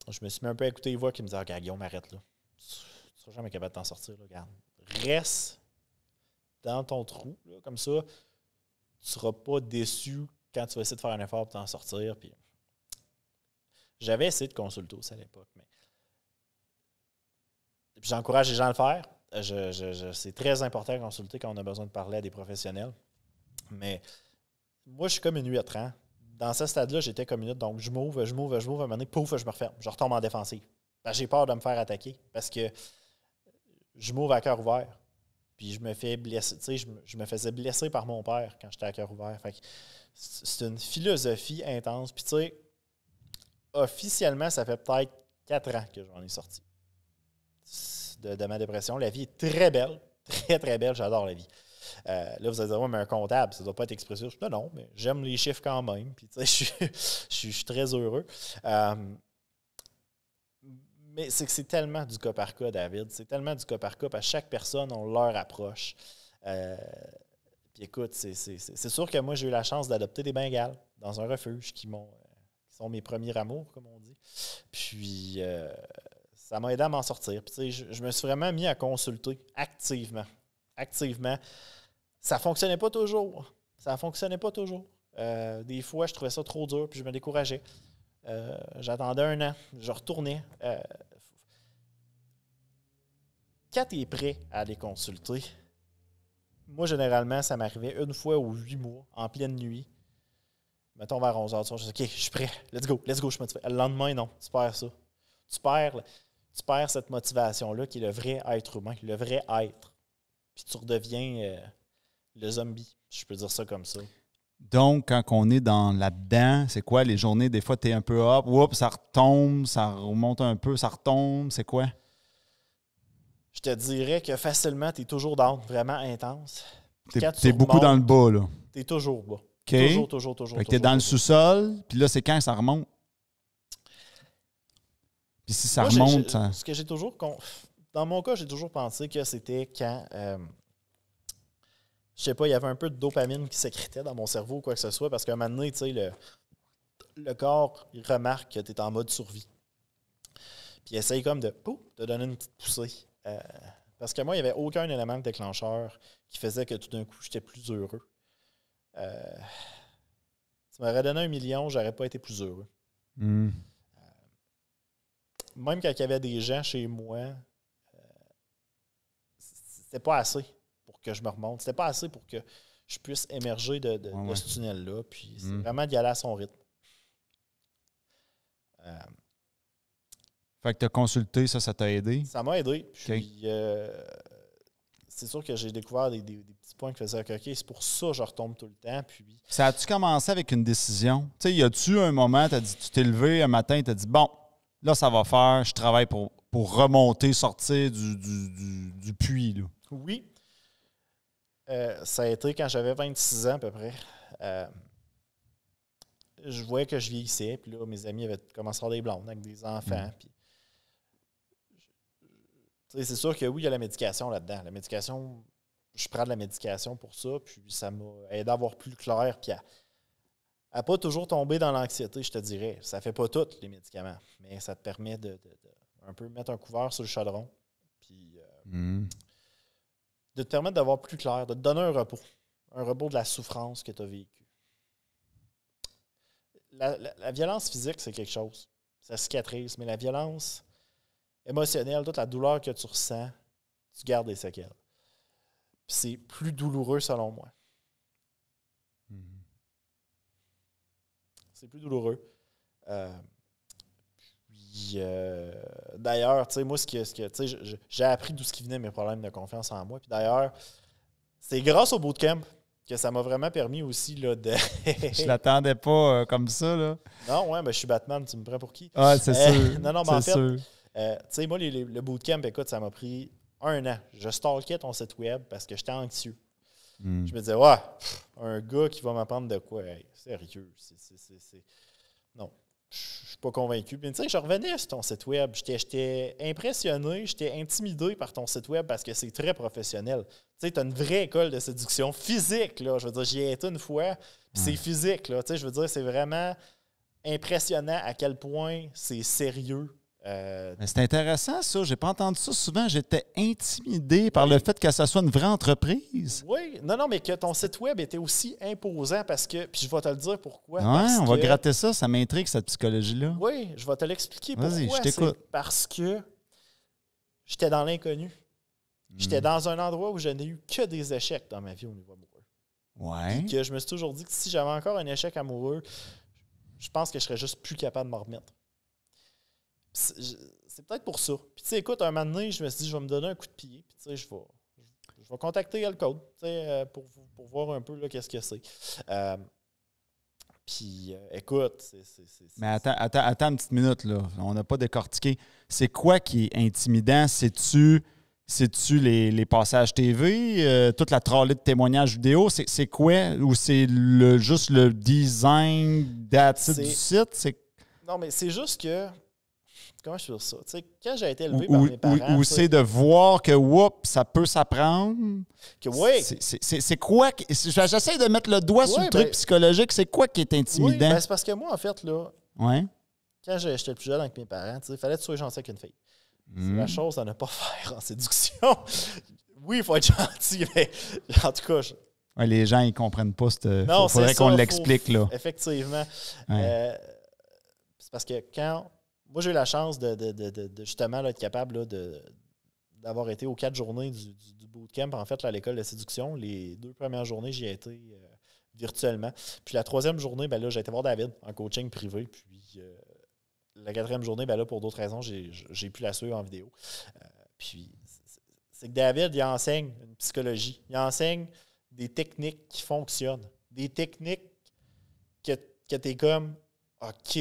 je me suis mis un peu à écouter les voix qui me disaient OK, Guillaume, arrête là. Tu seras jamais capable de t'en sortir, là, regarde. Reste dans ton trou, là, comme ça, tu seras pas déçu quand tu vas essayer de faire un effort pour t'en sortir. Puis j'avais essayé de consulter aussi à l'époque, mais puis j'encourage les gens à le faire. C'est très important de consulter quand on a besoin de parler à des professionnels. Mais moi, je suis comme une huître. Hein? Dans ce stade-là, j'étais comme une huître. Donc, je m'ouvre. À un moment donné, pouf, je me referme. Je retombe en défensive. J'ai peur de me faire attaquer parce que je m'ouvre à cœur ouvert. Puis je me fais blesser. Tu sais, je me faisais blesser par mon père quand j'étais à cœur ouvert. Fait que c'est une philosophie intense. Puis tu sais, officiellement, ça fait peut-être 4 ans que j'en ai sorti. De ma dépression. La vie est très belle. Très, très belle. J'adore la vie. Là, vous allez dire, ouais, mais un comptable, ça ne doit pas être expressif. Non, mais j'aime les chiffres quand même. Puis, tu sais, je suis très heureux. Mais c'est que c'est tellement du cas par cas, David. C'est tellement du cas par cas. Parce que chaque personne a leur approche. Puis, écoute, c'est sûr que moi, j'ai eu la chance d'adopter des Bengales dans un refuge qui sont mes premiers amours, comme on dit. Puis, ça m'a aidé à m'en sortir. Puis, je me suis vraiment mis à consulter activement. Ça ne fonctionnait pas toujours. Des fois, je trouvais ça trop dur, puis je me décourageais. J'attendais 1 an, je retournais. Quand tu es prêt à aller consulter, moi, généralement, ça m'arrivait 1 fois ou 8 mois, en pleine nuit. Mettons vers 11h du soir, je dis OK, je suis prêt, let's go, je suis motivé. Le lendemain, non, tu perds ça. Tu perds cette motivation-là qui est le vrai être humain, le vrai être. Puis tu redeviens le zombie, je peux dire ça comme ça. Donc, quand on est là-dedans, c'est quoi les journées? Des fois, tu es un peu up, oups, ça retombe, ça remonte un peu, ça retombe, c'est quoi? je te dirais que facilement, tu es toujours down, vraiment intense. T'es beaucoup dans le bas, là. Tu es toujours bas. OK. Toujours. Fait que t'es dans le sous-sol, puis là, c'est quand ça remonte? Puis si ça remonte... Ce que j'ai toujours... Dans mon cas, j'ai toujours pensé que c'était quand... je sais pas, il y avait un peu de dopamine qui sécrétait dans mon cerveau ou quoi que ce soit, parce qu'à un moment donné, tu sais, le corps, il remarque que tu es en mode survie. Puis il essaye comme de te donner une petite poussée. Parce que moi, il n'y avait aucun élément de déclencheur qui faisait que tout d'un coup, j'étais plus heureux. Tu m'aurais donné 1 million, j'aurais pas été plus heureux. Même quand il y avait des gens chez moi, c'était pas assez pour que je me remonte. C'était pas assez pour que je puisse émerger de ce tunnel-là. Puis c'est vraiment d'y aller à son rythme. Fait que tu as consulté, ça t'a aidé? Ça m'a aidé. Puis c'est sûr que j'ai découvert des petits points qui faisaient que, OK, c'est pour ça que je retombe tout le temps. Puis ça a-tu commencé avec une décision? Tu sais, y a-tu un moment, tu t'es levé un matin, tu as dit, bon, là, ça va faire, je travaille pour remonter, sortir du puits, là. Oui. Ça a été quand j'avais 26 ans à peu près. Je voyais que je vieillissais, puis là, mes amis avaient commencé à avoir des blondes avec des enfants. Puis, c'est sûr que oui, il y a la médication là-dedans. La médication, je prends de la médication pour ça, puis ça m'a aidé à voir plus clair, puis à pas toujours tomber dans l'anxiété, je te dirais. Ça fait pas tout, les médicaments, mais ça te permet de un peu mettre un couvert sur le chaudron, puis de te permettre d'avoir plus clair, de te donner un repos de la souffrance que tu as vécue. La violence physique, c'est quelque chose. Ça cicatrise, mais la violence émotionnelle, toute la douleur que tu ressens, tu gardes des séquelles. Puis c'est plus douloureux selon moi. C'est plus douloureux. D'ailleurs, tu sais, moi, j'ai appris d'où ce qui venait mes problèmes de confiance en moi. Puis d'ailleurs, c'est grâce au bootcamp que ça m'a vraiment permis aussi là, de... Je l'attendais pas comme ça, là. Non, ouais, ben je suis Batman, tu me prends pour qui? Ah, c'est sûr. Non, mais en fait, tu sais, moi, le bootcamp, écoute, ça m'a pris 1 an. Je stalkais ton site web parce que j'étais anxieux. Je me disais, ouais, un gars qui va m'apprendre de quoi? Hey, sérieux, non, je suis pas convaincu. Puis, tu sais, je revenais sur ton site web. J'étais impressionné, j'étais intimidé par ton site web parce que c'est très professionnel. Tu sais, tu as une vraie école de séduction physique, là. Je veux dire, j'y ai été une fois, puis c'est physique, là. Tu sais, je veux dire, c'est vraiment impressionnant à quel point c'est sérieux. C'est intéressant, ça. J'ai pas entendu ça souvent. J'étais intimidé par le fait que ça soit une vraie entreprise. Oui, non, mais que ton site web était aussi imposant parce que, puis je vais te le dire pourquoi. Ouais, on va gratter ça. Ça m'intrigue, cette psychologie-là. Oui, je vais te l'expliquer pourquoi. Vas-y, je t'écoute. C'est parce que j'étais dans l'inconnu. J'étais dans un endroit où je n'ai eu que des échecs dans ma vie au niveau amoureux. Ouais. Et que je me suis toujours dit que si j'avais encore un échec amoureux, je pense que je serais juste plus capable de m'en remettre. C'est peut-être pour ça. Puis, tu sais, écoute, un moment donné, je me suis dit, je vais me donner un coup de pied. Puis, tu sais, je vais contacter L-Code, tu sais, pour voir un peu là, qu'est-ce que c'est. Puis, écoute, Mais attends une petite minute, là. On n'a pas décortiqué. C'est quoi qui est intimidant? C'est-tu les passages TV, toute la trolley de témoignages vidéo? C'est quoi? Ou c'est juste le design du site? Non, mais c'est juste que... Comment je fais ça? Tu sais, quand j'ai été élevé par mes parents... Ou c'est de voir que, ça peut s'apprendre. Que oui. C'est quoi? J'essaie de mettre le doigt sur le truc psychologique. C'est quoi qui est intimidant? Oui, c'est parce que moi, en fait, là, quand j'étais plus jeune avec mes parents, il fallait que tu sois gentil avec une fille. C'est la chose à ne pas faire en séduction. Oui, il faut être gentil, mais en tout cas... les gens, ils ne comprennent pas. Il faudrait faudrait qu'on l'explique, là. Effectivement. Ouais. C'est parce que quand... Moi, j'ai eu la chance de justement là, être capable là, d'avoir été aux 4 journées du bootcamp, en fait, là, à l'école de séduction. Les 2 premières journées, j'y ai été virtuellement. Puis la 3e journée, ben là, j'ai été voir David en coaching privé. Puis la 4e journée, ben là, pour d'autres raisons, j'ai pu la suivre en vidéo. Puis c'est que David, il enseigne une psychologie. Il enseigne des techniques qui fonctionnent. Des techniques que tu es comme, OK,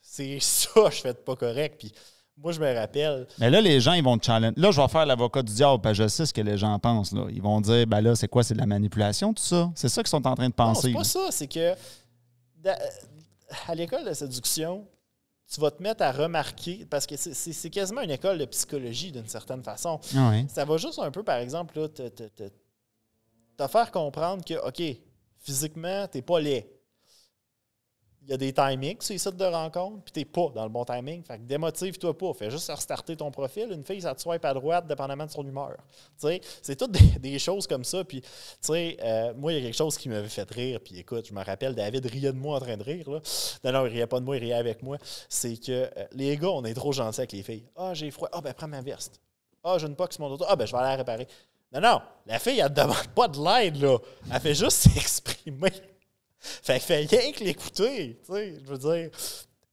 c'est ça, je fais pas correct. Puis moi, je me rappelle. Mais là, les gens, ils vont te challenge. Là, je vais faire l'avocat du diable, parce que je sais ce que les gens pensent. Là. Ils vont dire, ben là, c'est quoi? C'est de la manipulation, tout ça? C'est ça qu'ils sont en train de penser. Non, c'est pas ça. C'est que à l'école de séduction, tu vas te mettre à remarquer, parce que c'est quasiment une école de psychologie d'une certaine façon. Oui. Ça va juste un peu, par exemple, là, te faire comprendre que, OK, physiquement, t'es pas laid. Il y a des timings sur les sites de rencontre, puis t'es pas dans le bon timing. Fait que démotive-toi pas. Fais juste restarter ton profil. Une fille, ça te swipe à droite, dépendamment de son humeur. T'sais, c'est toutes des choses comme ça. Puis, moi, il y a quelque chose qui m'avait fait rire. Puis, écoute, je me rappelle, David riait de moi en train de rire. Là. Non, il riait pas de moi, il riait avec moi. C'est que les gars, on est trop gentils avec les filles. Ah, j'ai froid. Ah, ben, prends ma veste. Ah, j'ai une poque sur mon auto. Ah, ben, je vais aller la réparer. Non, la fille, elle ne demande pas de l'aide, là. Elle fait juste s'exprimer. Fait rien que l'écouter, tu sais, je veux dire,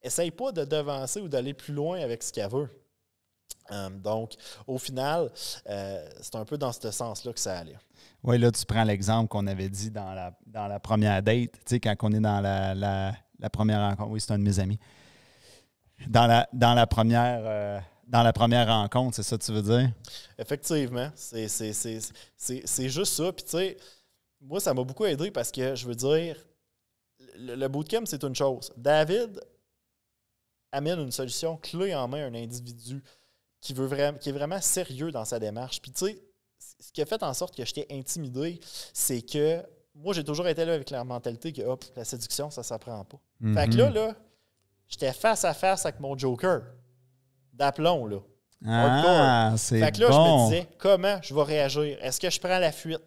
essaye pas de devancer ou d'aller plus loin avec ce qu'elle veut. Donc, au final, c'est un peu dans ce sens-là que ça allait. Oui, là, tu prends l'exemple qu'on avait dit dans la première date, tu sais, quand on est dans la première rencontre. Oui, c'est un de mes amis. Dans la première rencontre, c'est ça que tu veux dire? Effectivement, c'est juste ça. Puis, tu sais, moi, ça m'a beaucoup aidé parce que, je veux dire, le bootcamp, c'est une chose. David amène une solution clé en main à un individu qui est vraiment sérieux dans sa démarche. Puis, tu sais, ce qui a fait en sorte que j'étais intimidé, c'est que moi, j'ai toujours été là avec la mentalité que, hop, la séduction, ça ne s'apprend pas. Mm-hmm. Fait que là, j'étais face à face avec mon joker d'aplomb, là. Ah, c'est fait que là, bon. je me disais, comment je vais réagir? Est-ce que je prends la fuite?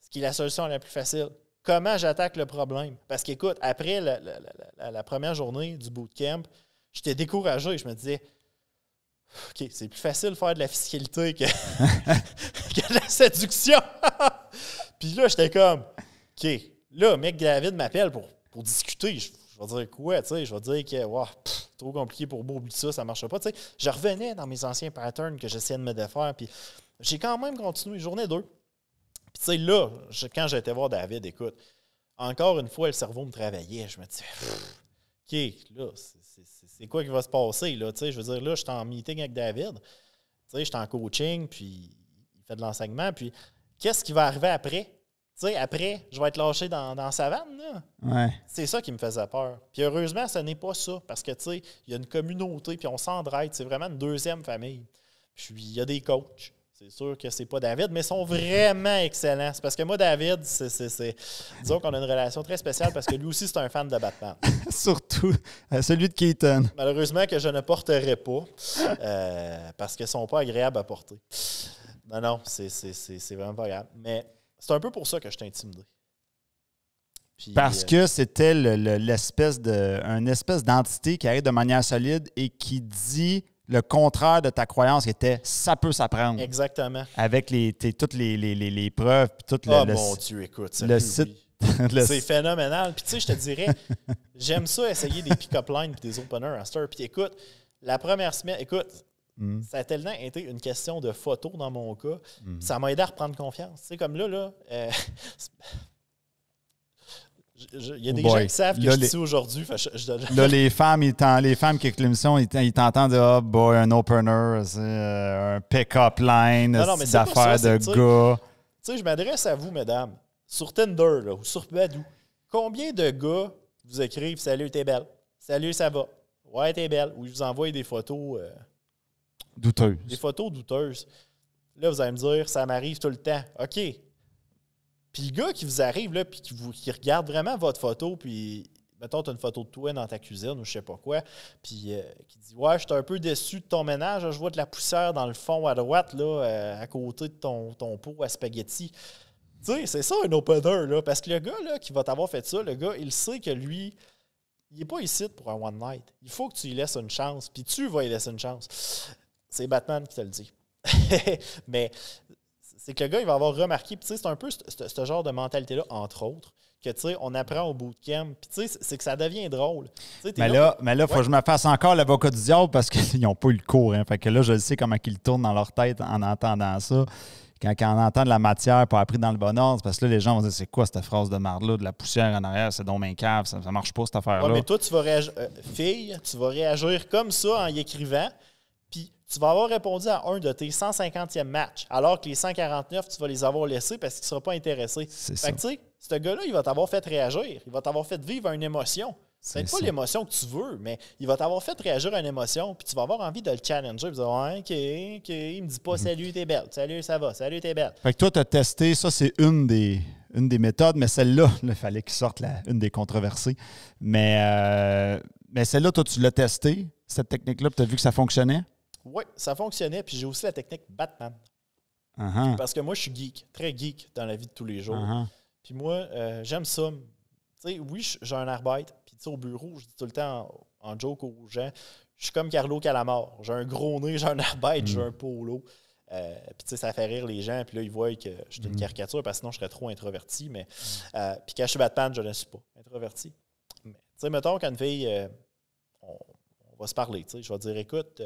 Ce qui est la solution la plus facile. Comment j'attaque le problème? Parce qu'écoute, après la première journée du bootcamp, j'étais découragé. Je me disais, OK, c'est plus facile de faire de la fiscalité que de la séduction. Puis là, j'étais comme, OK, là, mec David m'appelle pour discuter. Je vais dire quoi, tu sais? Je vais dire que, wow, trop compliqué pour moi, oublie ça, ça ne marche pas. Tu sais, je revenais dans mes anciens patterns que j'essayais de me défaire. Puis j'ai quand même continué, journée 2. Puis, tu sais, là, quand j'ai été voir David, écoute, encore une fois, le cerveau me travaillait. Je me disais, OK, là, c'est quoi qui va se passer, là? Tu sais, je veux dire, là, je suis en meeting avec David. Tu sais, je suis en coaching, puis il fait de l'enseignement. Puis, qu'est-ce qui va arriver après? Tu sais, après, je vais être lâché dans sa vanne, là. Ouais. C'est ça qui me faisait peur. Puis, heureusement, ce n'est pas ça. Parce que, tu sais, il y a une communauté, puis on s'entraide. C'est vraiment une deuxième famille. Puis, il y a des coachs. C'est sûr que c'est pas David, mais ils sont vraiment excellents. C'est parce que moi, David, disons qu'on a une relation très spéciale parce que lui aussi, c'est un fan de Batman. Surtout celui de Keaton. Malheureusement, que je ne porterai pas parce qu'ils ne sont pas agréables à porter. Non, c'est vraiment pas agréable. Mais c'est un peu pour ça que je t'ai intimidé. Puis, parce que c'était l'espèce d'entité qui arrive de manière solide et qui dit le contraire de ta croyance qui était « ça peut s'apprendre ». Exactement. Avec toutes les preuves. Puis tout mon Dieu, écoute. Le site. C'est phénoménal. Puis tu sais, je te dirais, j'aime ça essayer des pick-up lines et des openers à Star. Puis écoute, la première semaine, ça a tellement été une question de photo dans mon cas. Ça m'a aidé à reprendre confiance. Tu sais, comme là, il y a des gens qui savent que je suis ici aujourd'hui. Là, les femmes qui écoutent l'émission, ils t'entendent dire « oh boy, un opener, un pick-up line, d'affaires de gars. » Tu sais, je m'adresse à vous, mesdames, sur Tinder là, ou sur Badoo. Combien de gars vous écrivent « Salut, t'es belle. Salut, ça va. Ouais, t'es belle. » Ou je vous envoie des photos... douteuses. Des photos douteuses. Là, vous allez me dire « Ça m'arrive tout le temps. » OK. Puis le gars qui vous arrive, là, puis qui regarde vraiment votre photo, puis, mettons, tu as une photo de toi dans ta cuisine ou je sais pas quoi, puis qui dit « Ouais, je suis un peu déçu de ton ménage, là, je vois de la poussière dans le fond à droite, là, à côté de ton pot à spaghetti. » Tu sais, c'est ça un opener, là, parce que le gars là, qui va t'avoir fait ça, le gars, il sait que lui, il n'est pas ici pour un one night. Il faut que tu lui laisses une chance, puis tu vas lui laisser une chance. C'est Batman qui te le dit. Mais... c'est que le gars, il va avoir remarqué, puis tu sais, c'est un peu ce genre de mentalité-là, entre autres, que, tu sais, on apprend au bootcamp. Puis, tu sais, c'est que ça devient drôle. Mais là, il faut que je me fasse encore l'avocat du diable parce qu'ils n'ont pas eu le cours. Hein. Fait que là, je sais comment ils tournent dans leur tête en entendant ça. Quand on entend de la matière pas appris dans le bon ordre, parce que là, les gens vont dire c'est quoi cette phrase de marde-là, de la poussière en arrière, c'est donc bien cave, ça marche pas cette affaire-là. Ouais, mais toi, tu vas réagir, fille, tu vas réagir comme ça en y écrivant, puis tu vas avoir répondu à un de tes 150e matchs, alors que les 149, tu vas les avoir laissés parce qu'il ne sera pas intéressé. Fait que tu sais, ce gars-là, il va t'avoir fait réagir, il va t'avoir fait vivre une émotion. C'est pas l'émotion que tu veux, mais il va t'avoir fait réagir à une émotion, puis tu vas avoir envie de le challenger. Tu vas dire, ouais, OK, il me dit pas salut, t'es belle, salut, ça va, salut, t'es belle. Fait que toi, tu as testé, ça, c'est une des méthodes, mais celle-là, il fallait qu'il sorte une des controversées. Mais celle-là, toi, tu l'as testé, cette technique-là, puis tu as vu que ça fonctionnait? Oui, ça fonctionnait, puis j'ai aussi la technique Batman. Parce que moi, je suis geek, très geek dans la vie de tous les jours. Puis moi, j'aime ça. Tu sais, oui, j'ai un arbitre. Puis, tu sais, au bureau, je dis tout le temps en joke aux gens, je suis comme Carlo Calamar. J'ai un gros nez, j'ai un arbitre, j'ai un polo. Puis, tu sais, ça fait rire les gens. Puis là, ils voient que je suis une caricature parce que sinon, je serais trop introverti. Mais, puis, quand je suis Batman, je ne suis pas introverti. Mais, tu sais, mettons qu'une fille, on va se parler. Tu sais, je vais dire, écoute,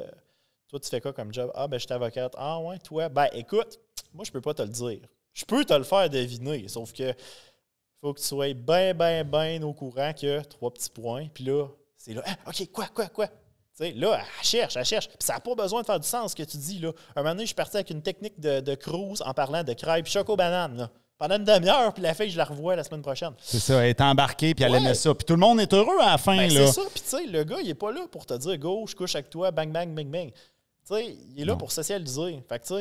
toi, tu fais quoi comme job? Ah, ben, je suis avocate. Ah, ouais, toi? Ben, écoute, moi, je peux pas te le dire. Je peux te le faire deviner, sauf que faut que tu sois bien au courant que 3 petits points. Puis là, c'est là, ah, OK, quoi? Tu sais, là, elle cherche. Puis ça n'a pas besoin de faire du sens, ce que tu dis, là. Un moment donné, je suis parti avec une technique de cruise en parlant de crêpes choco-banane, là. Pendant une demi-heure, puis la fille, je la revois la semaine prochaine. C'est ça, elle est embarquée, puis elle aimait ça. Puis tout le monde est heureux à la fin, ben, là. C'est ça, puis tu sais, le gars, il n'est pas là pour te dire, go, je couche avec toi, bang, bang, bang, bang. Tu sais, il est là pour socialiser. Fait que, tu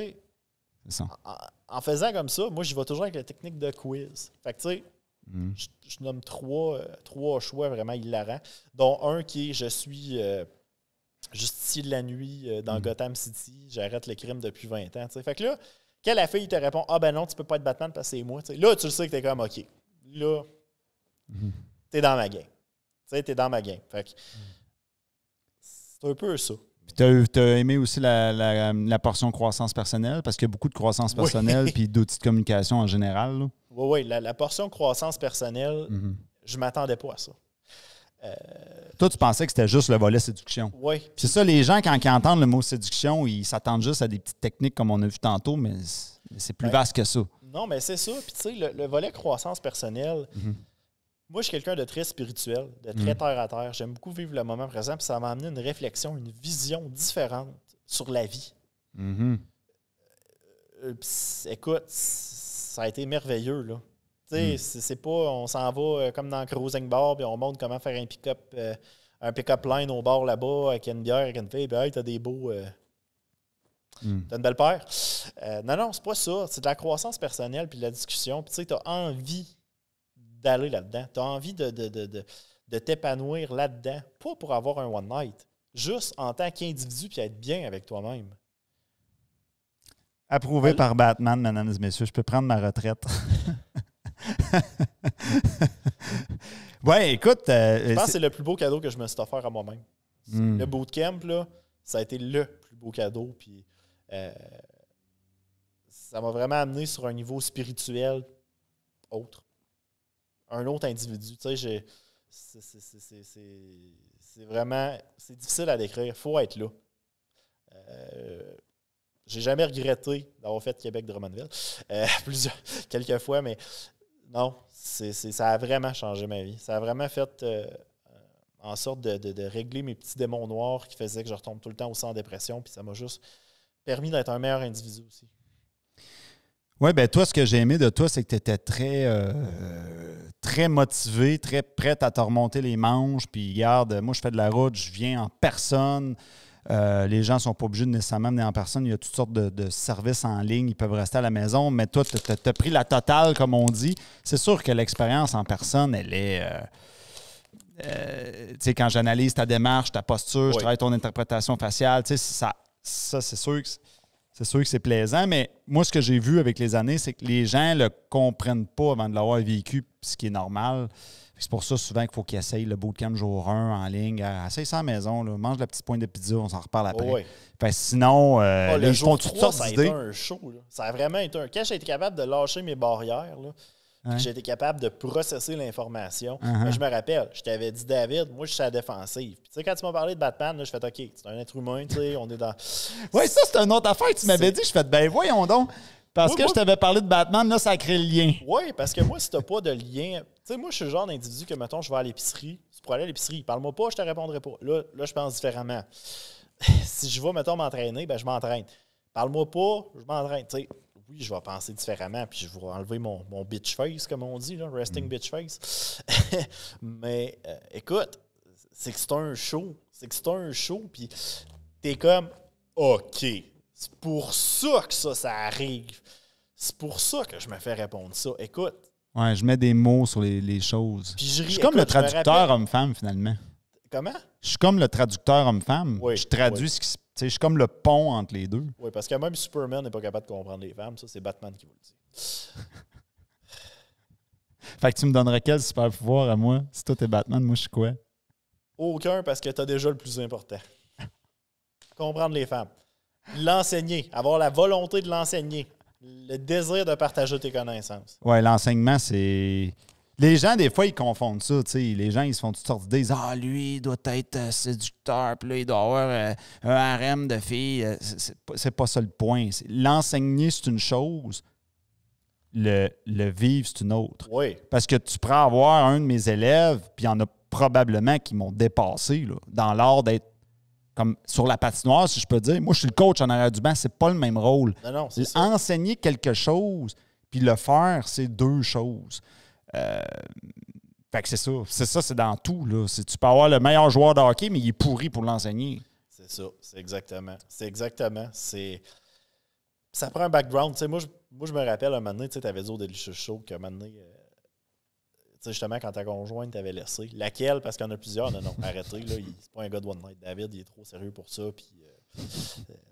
sais, en faisant comme ça, moi, je vais toujours avec la technique de quiz. Fait que, tu sais, je nomme trois choix vraiment hilarants, dont un qui est je suis justicier de la nuit dans Gotham City, j'arrête le crime depuis 20 ans. T'sais. Fait que là, quand la fille te répond ah ben non, tu peux pas être Batman parce que c'est moi, t'sais. Là, tu le sais que t'es comme OK. Là, t'es dans ma game. T'es dans ma game. Fait que c'est un peu ça. Puis tu as aimé aussi la portion croissance personnelle, parce qu'il y a beaucoup de croissance personnelle puis d'outils de communication en général. Oui, la portion croissance personnelle, je ne m'attendais pas à ça. Toi, tu pensais que c'était juste le volet séduction. Oui. C'est ça, les gens, quand ils entendent le mot séduction, ils s'attendent juste à des petites techniques comme on a vu tantôt, mais c'est plus vaste que ça. Non, mais c'est ça. Puis tu sais, le volet croissance personnelle, moi, je suis quelqu'un de très spirituel, de très terre à terre. J'aime beaucoup vivre le moment présent, puis ça m'a amené une réflexion, une vision différente sur la vie. Écoute, ça a été merveilleux, là. Tu sais, c'est pas, on s'en va comme dans le cruising bar, puis on montre comment faire un pick-up line au bar là-bas, avec une bière, avec une fille, puis hey, t'as des beaux... T'as une belle paire. Non, c'est pas ça. C'est de la croissance personnelle, puis de la discussion. Puis tu sais, t'as envie d'aller là-dedans. Tu as envie de t'épanouir là-dedans. Pas pour avoir un one night. Juste en tant qu'individu puis être bien avec toi-même. Approuvé par Batman, mesdames et messieurs. Je peux prendre ma retraite. Ouais, écoute... je pense que c'est le plus beau cadeau que je me suis offert à moi-même. Le bootcamp, là, ça a été le plus beau cadeau. Puis ça m'a vraiment amené sur un niveau spirituel autre. Un autre individu. Tu sais, c'est vraiment... C'est difficile à décrire. Il faut être là. J'ai jamais regretté d'avoir fait Québec-Drummondville. Quelques fois, mais non, ça a vraiment changé ma vie. Ça a vraiment fait en sorte de régler mes petits démons noirs qui faisaient que je retombe tout le temps aussi en dépression. Puis ça m'a juste permis d'être un meilleur individu aussi. Oui, bien toi, ce que j'ai aimé de toi, c'est que tu étais très motivé, très prête à te remonter les manches. Puis regarde, moi, je fais de la route, je viens en personne. Les gens ne sont pas obligés de nécessairement venir en personne. Il y a toutes sortes de services en ligne. Ils peuvent rester à la maison. Mais toi, tu as pris la totale, comme on dit. C'est sûr que l'expérience en personne, elle est... tu sais, quand j'analyse ta démarche, ta posture, je travaille ton interprétation faciale, tu sais, ça c'est sûr que c'est plaisant, mais moi, ce que j'ai vu avec les années, c'est que les gens ne le comprennent pas avant de l'avoir vécu, ce qui est normal. C'est pour ça, souvent, qu'il faut qu'ils essayent le bootcamp jour 1 en ligne. Essaye ça à la maison, là. Mange la petite pointe de pizza, on s'en reparle après. Sinon, le jour 3, ça a été un show. Là. Ça a vraiment été un... Quand j'ai été capable de lâcher mes barrières, là, Ouais. J'ai été capable de processer l'information. Uh-huh. Mais je me rappelle, je t'avais dit, David, moi, je suis à la défensive. Puis, tu sais, quand tu m'as parlé de Batman, là, je fais OK, c'est un être humain, tu sais, on est dans. Oui, ça, c'est une autre affaire que tu m'avais dit. Je fais, ben voyons donc. Parce Oui, que moi- je t'avais parlé de Batman, là, ça a créé le lien. Oui, parce que moi, si t'as pas de lien. Tu sais, moi, je suis le genre d'individu que, mettons, je vais à l'épicerie. Si tu pourrais aller à l'épicerie, parle-moi pas, je te répondrai pas. Là, je pense différemment. Si je vais, mettons, m'entraîner, ben je m'entraîne. Parle-moi pas, je m'entraîne. Tu sais, oui, je vais penser différemment, puis je vais enlever mon bitch face, comme on dit, là, resting bitch face. Mais écoute, c'est que c'est un show. C'est que c'est un show, puis t'es comme, OK, c'est pour ça que ça arrive. C'est pour ça que je me fais répondre ça. Écoute. Ouais, je mets des mots sur les choses. Puis je ris. Je suis comme Écoute, le je me traducteur rappelle- homme-femme, finalement. Comment? Je suis comme le traducteur homme-femme. Oui, Je traduis oui. ce qui se. Tu sais, je suis comme le pont entre les deux. Oui, parce que même Superman n'est pas capable de comprendre les femmes. Ça, c'est Batman qui vous le dit. Fait que tu me donnerais quel super pouvoir à moi? Si toi t'es Batman, moi je suis quoi? Aucun, parce que tu as déjà le plus important. Comprendre les femmes. L'enseigner. Avoir la volonté de l'enseigner. Le désir de partager tes connaissances. Ouais, l'enseignement, c'est. Les gens, des fois, ils confondent ça. Tu sais. Les gens, ils se font toutes sortes d'idées. Ils disent, ah, lui, il doit être séducteur, puis là, il doit avoir un harem de filles. C'est pas ça le point. L'enseigner, c'est une chose. Le vivre, c'est une autre. Oui. Parce que tu pourrais avoir un de mes élèves, puis il y en a probablement qui m'ont dépassé là, dans l'art d'être comme sur la patinoire, si je peux dire. Moi, je suis le coach en arrière du banc, c'est pas le même rôle. Non, c'est ça. Enseigner quelque chose, puis le faire, c'est deux choses. Fait que c'est ça. C'est ça, c'est dans tout. Là. Tu peux avoir le meilleur joueur de hockey, mais il est pourri pour l'enseigner. C'est ça. C'est exactement. Ça prend un background. Tu sais, moi, je me rappelle un moment donné, tu avais dit au Delicious Show qu'un moment donné, tu sais, justement, quand ta conjointe t'avait laissé. Laquelle? Parce qu'il y en a plusieurs. Non, arrêtez. Là, c'est pas un gars de One Night. David, il est trop sérieux pour ça. Puis,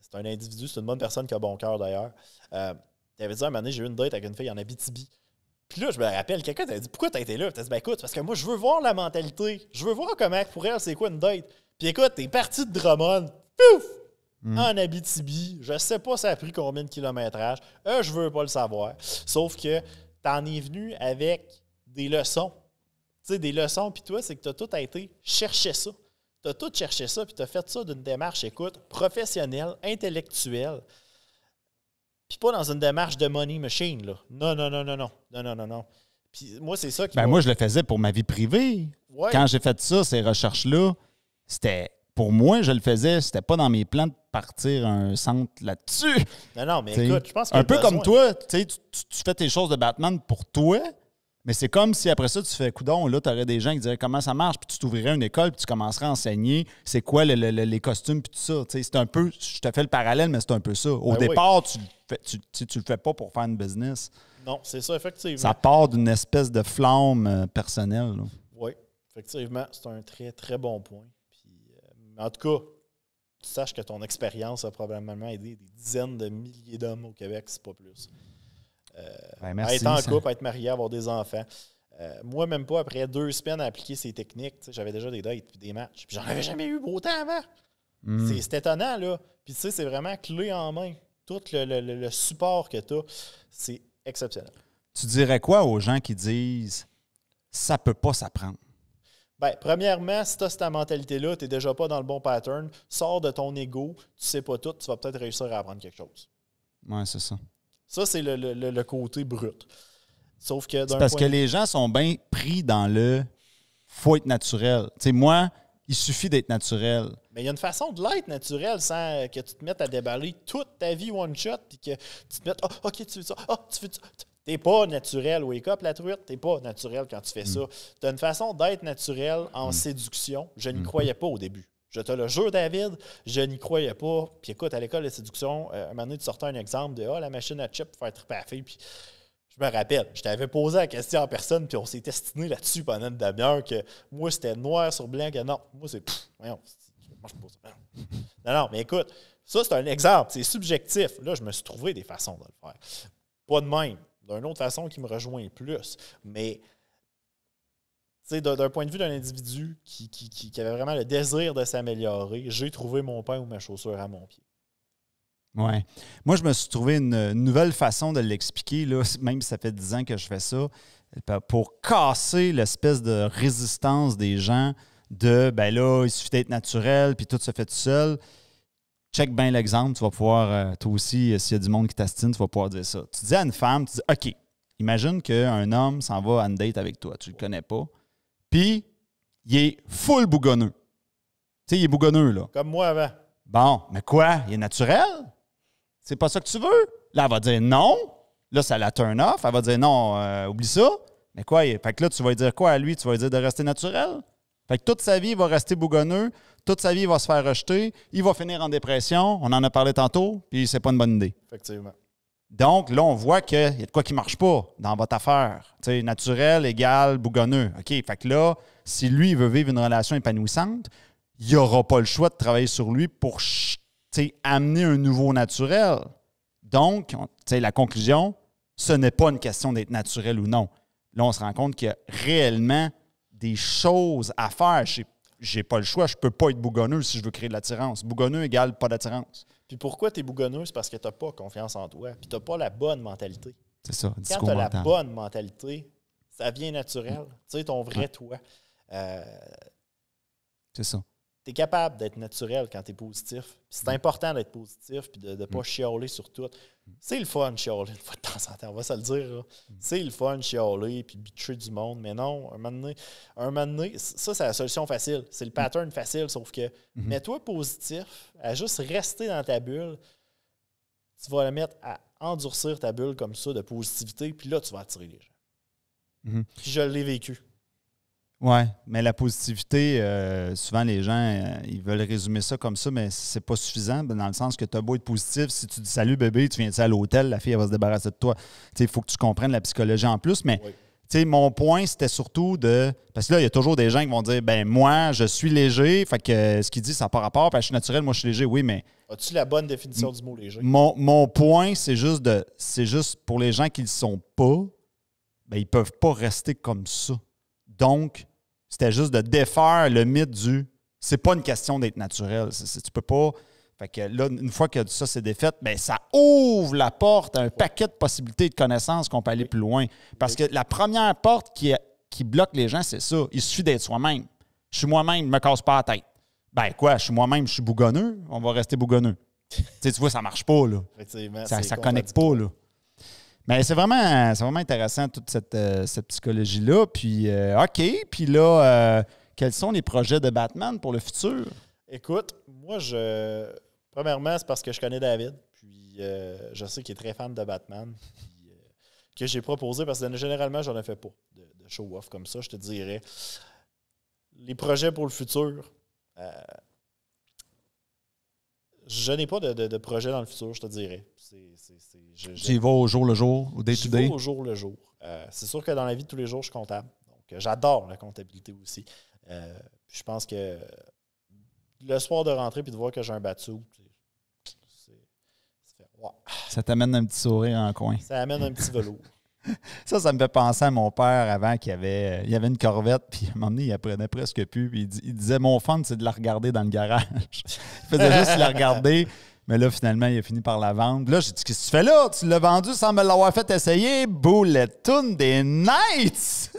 c'est un individu. C'est une bonne personne qui a bon cœur, d'ailleurs. Tu avais dit un moment donné, j'ai eu une date avec une fille en Abitibi. Puis là, je me rappelle, quelqu'un t'a dit, pourquoi t'as été là? T'as dit, ben écoute, parce que moi, je veux voir la mentalité. Je veux voir comment, pour elle, c'est quoi une date. Puis écoute, t'es parti de Drummond. Pouf! En Abitibi. Je sais pas ça a pris combien de kilométrage. Je veux pas le savoir. Sauf que t'en es venu avec des leçons. Tu sais, des leçons, puis toi, c'est que t'as tout été chercher ça. T'as tout cherché ça, puis t'as fait ça d'une démarche, écoute, professionnelle, intellectuelle. Puis pas dans une démarche de money machine, là. Non. Puis moi, c'est ça qui Ben moi, je le faisais pour ma vie privée. Ouais. Quand j'ai fait ça, ces recherches-là, c'était... Pour moi, je le faisais, c'était pas dans mes plans de partir un centre là-dessus. Non, mais T'sais, écoute, je pense que un peu comme toi, tu fais tes choses de Batman pour toi, mais c'est comme si après ça, tu fais coudon, là, tu aurais des gens qui diraient comment ça marche, puis tu t'ouvrirais une école, puis tu commencerais à enseigner c'est quoi les costumes, puis tout ça. T'sais, c'est un peu, je te fais le parallèle, mais c'est un peu ça. Au départ, tu le fais pas pour faire une business. Non, c'est ça, effectivement. Ça part d'une espèce de flamme personnelle. Là. Oui, effectivement, c'est un très, très bon point. En tout cas, tu saches que ton expérience a probablement aidé des dizaines de milliers d'hommes au Québec, c'est pas plus. Merci, à être en couple, à être marié, à avoir des enfants. Moi, même pas après 2 semaines à appliquer ces techniques, j'avais déjà des dates et des matchs. Puis j'en avais jamais eu autant avant. C'est étonnant, là. Puis tu sais, c'est vraiment clé en main. Tout le support que tu as, c'est exceptionnel. Tu dirais quoi aux gens qui disent ça peut pas s'apprendre? Bien, premièrement, si tu as cette mentalité-là, tu n'es déjà pas dans le bon pattern, sors de ton ego, tu sais pas tout, tu vas peut-être réussir à apprendre quelque chose. Oui, c'est ça. Ça, c'est le côté brut. Sauf que c'est parce que les gens sont bien pris dans le faut être naturel. Tu sais, moi, il suffit d'être naturel. Mais il y a une façon de l'être naturel sans que tu te mettes à déballer toute ta vie one shot puis que tu te mettes OK, tu veux ça, tu veux ça. T'es pas naturel, wake up la truite, t'es pas naturel quand tu fais ça. Tu as une façon d'être naturel en séduction. Je n'y croyais pas au début. Je te le jure, David, je n'y croyais pas. Puis écoute, à l'école de séduction, un moment donné, tu sortais un exemple de la machine à chip pour faire triper à la fille. Puis je me rappelle, je t'avais posé la question en personne, puis on s'est estiné là-dessus pendant une demi-heure que moi, c'était noir sur blanc, que non, moi, c'est voyons, moi, je me pose ça. Non, mais écoute, ça, c'est un exemple, c'est subjectif. Là, je me suis trouvé des façons de le faire. Pas de même. D'une autre façon qui me rejoint plus. Mais, tu sais, d'un point de vue d'un individu qui avait vraiment le désir de s'améliorer, j'ai trouvé mon pain ou ma chaussure à mon pied. Ouais. Moi, je me suis trouvé une nouvelle façon de l'expliquer, là, même si ça fait 10 ans que je fais ça, pour casser l'espèce de résistance des gens de, ben là, il suffit d'être naturel, puis tout se fait tout seul. Check bien l'exemple, tu vas pouvoir, toi aussi, s'il y a du monde qui t'astine, tu vas pouvoir dire ça. Tu dis à une femme, tu dis, OK, imagine qu'un homme s'en va à une date avec toi, tu le connais pas, puis il est full bougonneux. Tu sais, il est bougonneux, là. Comme moi avant. Bon, mais quoi? Il est naturel? C'est pas ça que tu veux? Là, elle va dire non. Là, ça la turn off. Elle va dire non, oublie ça. Mais quoi? Fait que là, tu vas lui dire quoi à lui? Tu vas lui dire de rester naturel? Fait que toute sa vie, il va rester bougonneux. Toute sa vie, il va se faire rejeter. Il va finir en dépression. On en a parlé tantôt, puis c'est pas une bonne idée. Effectivement. Donc, là, on voit qu'il y a de quoi qui marche pas dans votre affaire. Tu sais, naturel égale bougonneux. OK, fait que là, si lui, il veut vivre une relation épanouissante, il n'aura pas le choix de travailler sur lui pour amener un nouveau naturel. Donc, la conclusion, ce n'est pas une question d'être naturel ou non. Là, on se rend compte qu'il y a réellement des choses à faire. J'ai pas le choix. Je peux pas être bougonneux si je veux créer de l'attirance. Bougonneux égale pas d'attirance. Puis pourquoi tu es bougonneux? C'est parce que tu n'as pas confiance en toi. Puis tu n'as pas la bonne mentalité. C'est ça, Quand tu as la bonne mentalité, ça vient naturel. Tu sais, ton vrai toi. C'est ça. Tu es capable d'être naturel quand tu es positif. Puis c'est important d'être positif puis de ne pas chialer sur tout. C'est le fun, chialer une fois de temps en temps, on va se le dire. Là. C'est le fun, chialer puis bitcher du monde. Mais non, un moment donné, ça, c'est la solution facile. C'est le pattern facile, sauf que mets-toi positif, à juste rester dans ta bulle. Tu vas le mettre à endurcir ta bulle comme ça de positivité, puis là, tu vas attirer les gens. Puis je l'ai vécu. Oui, mais la positivité, souvent les gens, ils veulent résumer ça comme ça, mais c'est pas suffisant, dans le sens que tu as beau être positif, si tu dis salut bébé, tu viens à l'hôtel, la fille elle va se débarrasser de toi. Il faut que tu comprennes la psychologie en plus, mais mon point, c'était surtout de. Parce que là, il y a toujours des gens qui vont dire ben moi, je suis léger, fait que ce qu'il dit, ça n'a pas rapport, puis je suis naturel, moi je suis léger, oui, mais. As-tu la bonne définition du mot léger? Mon point, c'est juste pour les gens qui ne le sont pas, ben, ils ne peuvent pas rester comme ça. Donc, c'était juste de défaire le mythe du c'est pas une question d'être naturel. Tu peux pas. Fait que là, une fois que ça c'est défait, ben ça ouvre la porte à un paquet de possibilités de connaissances qu'on peut aller plus loin. Parce que la première porte qui bloque les gens, c'est ça. Il suffit d'être soi-même. Je suis moi-même, je me casse pas la tête. Ben quoi, je suis moi-même, je suis bougonneux, on va rester bougonneux. Tu vois, ça marche pas, là. Ça connecte pas, là. Mais c'est vraiment intéressant, toute cette psychologie-là. Puis, OK. Puis là, quels sont les projets de Batman pour le futur? Écoute, moi, premièrement, c'est parce que je connais David. Puis, je sais qu'il est très fan de Batman. Puis, que j'ai proposé, parce que généralement, j'en ai fait pas de show-off comme ça, je te dirais. Les projets pour le futur, je n'ai pas de projet dans le futur, je te dirais. Tu y vas au jour le jour, au day-to-day? Je vais au jour le jour. C'est sûr que dans la vie de tous les jours, je suis comptable. Donc, j'adore la comptabilité aussi. Puis je pense que le soir de rentrer et de voir que j'ai un bateau, ça t'amène un petit sourire en coin. Ça amène un petit velours. Ça me fait penser à mon père avant qu'il y avait une Corvette, puis à un moment donné, il apprenait presque plus. Puis il disait mon fun, c'est de la regarder dans le garage. Il faisait juste la regarder, mais là, finalement, il a fini par la vendre. Là, j'ai dit qu'est-ce que tu fais là? Tu l'as vendu sans me l'avoir fait essayer? Bulletin des Knights!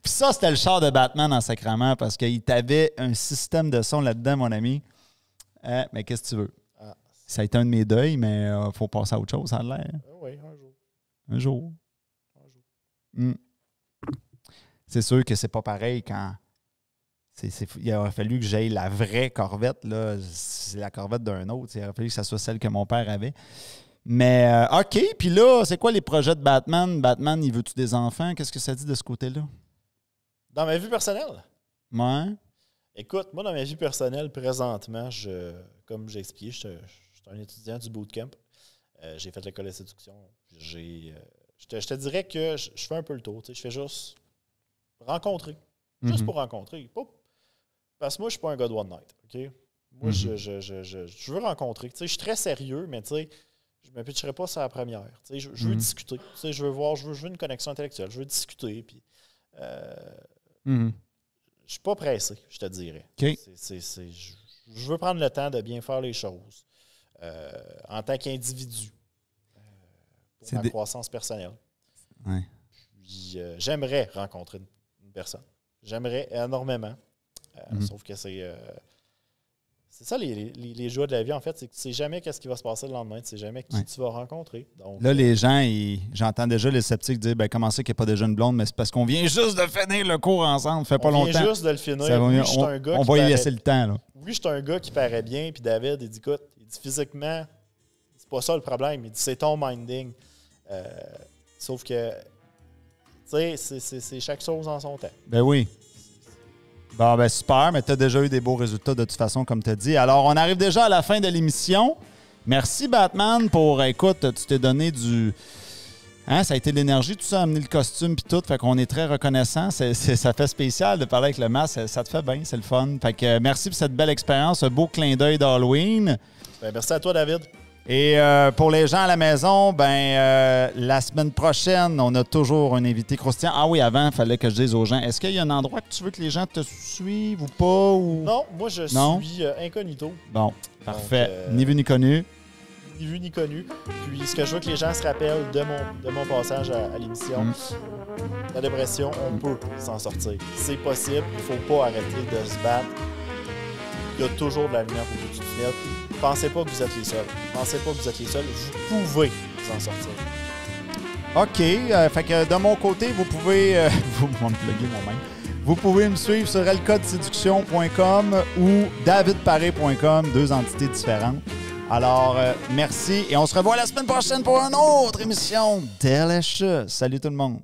Puis ça, c'était le char de Batman en sacrament parce qu'il t'avait un système de son là-dedans, mon ami. Mais qu'est-ce que tu veux? Ça a été un de mes deuils, mais il faut passer à autre chose, ça a l'air. Oui, un jour. Un jour. C'est sûr que c'est pas pareil quand. Il aurait fallu que j'aille la vraie Corvette. Là. C'est la Corvette d'un autre. Il aurait fallu que ça soit celle que mon père avait. Mais OK, puis là, c'est quoi les projets de Batman? Batman, il veut-tu des enfants? Qu'est-ce que ça dit de ce côté-là? Dans ma vie personnelle? Ouais. Écoute, moi, dans ma vie personnelle, présentement, comme j'ai expliqué, je suis un étudiant du bootcamp. J'ai fait l'école de séduction. Je te dirais que je fais un peu le tour. Je fais juste rencontrer. Juste pour rencontrer. Parce que moi, je ne suis pas un gars de one night. OK? Moi, je veux rencontrer. Je suis très sérieux, mais je ne me pitcherai pas sur la première. Je veux discuter. Je veux voir, je veux une connexion intellectuelle. Je veux discuter. Puis, je ne suis pas pressé, je te dirais. Okay. Je veux prendre le temps de bien faire les choses. en tant qu'individu pour ma croissance personnelle. Ouais. Puis j'aimerais rencontrer une personne. J'aimerais énormément. Sauf que c'est ça les joies de la vie, en fait, c'est que tu sais jamais qu'est-ce qui va se passer le lendemain, tu sais jamais qui tu vas rencontrer. Donc, là, les gens, j'entends déjà les sceptiques dire comment ça qu'il n'y a pas de jeune blonde, mais c'est parce qu'on vient juste de finir le cours ensemble, ça fait pas longtemps. On vient juste de le finir. On va y laisser le temps. Là. Oui, je suis un gars qui paraît bien, puis David, il dit écoute, il dit physiquement, c'est pas ça le problème, il dit c'est ton minding. Sauf que, tu sais, c'est chaque chose en son temps. Ben oui. Bon, ben super, mais tu as déjà eu des beaux résultats de toute façon, comme tu as dit. Alors, on arrive déjà à la fin de l'émission. Merci, Batman, pour... Écoute, tu t'es donné du... Hein, ça a été de l'énergie, tout ça, amener le costume puis tout. Fait qu'on est très reconnaissant. Ça fait spécial de parler avec le masque. Ça te fait bien, c'est le fun. Fait que merci pour cette belle expérience, ce beau clin d'œil d'Halloween. Ben, merci à toi, David. Et pour les gens à la maison, la semaine prochaine, on a toujours un invité croustillant. Ah oui, avant, il fallait que je dise aux gens, est-ce qu'il y a un endroit que tu veux que les gens te suivent ou pas? Ou... Non, moi je suis incognito. Bon, parfait. Ni vu ni connu. Ni vu ni connu. Puis ce que je veux que les gens se rappellent de mon passage à l'émission, la dépression, on peut s'en sortir. C'est possible, il ne faut pas arrêter de se battre. Il y a toujours de la lumière au bout du tunnel. Pensez pas que vous êtes les seuls. Pensez pas que vous êtes les seuls. Vous pouvez vous en sortir. OK. Fait que de mon côté, vous pouvez... vous me plugger moi-même. Vous pouvez me suivre sur elcodeséduction.com ou davidparé.com, 2 entités différentes. Alors, merci. Et on se revoit la semaine prochaine pour une autre émission Delicious. Salut tout le monde.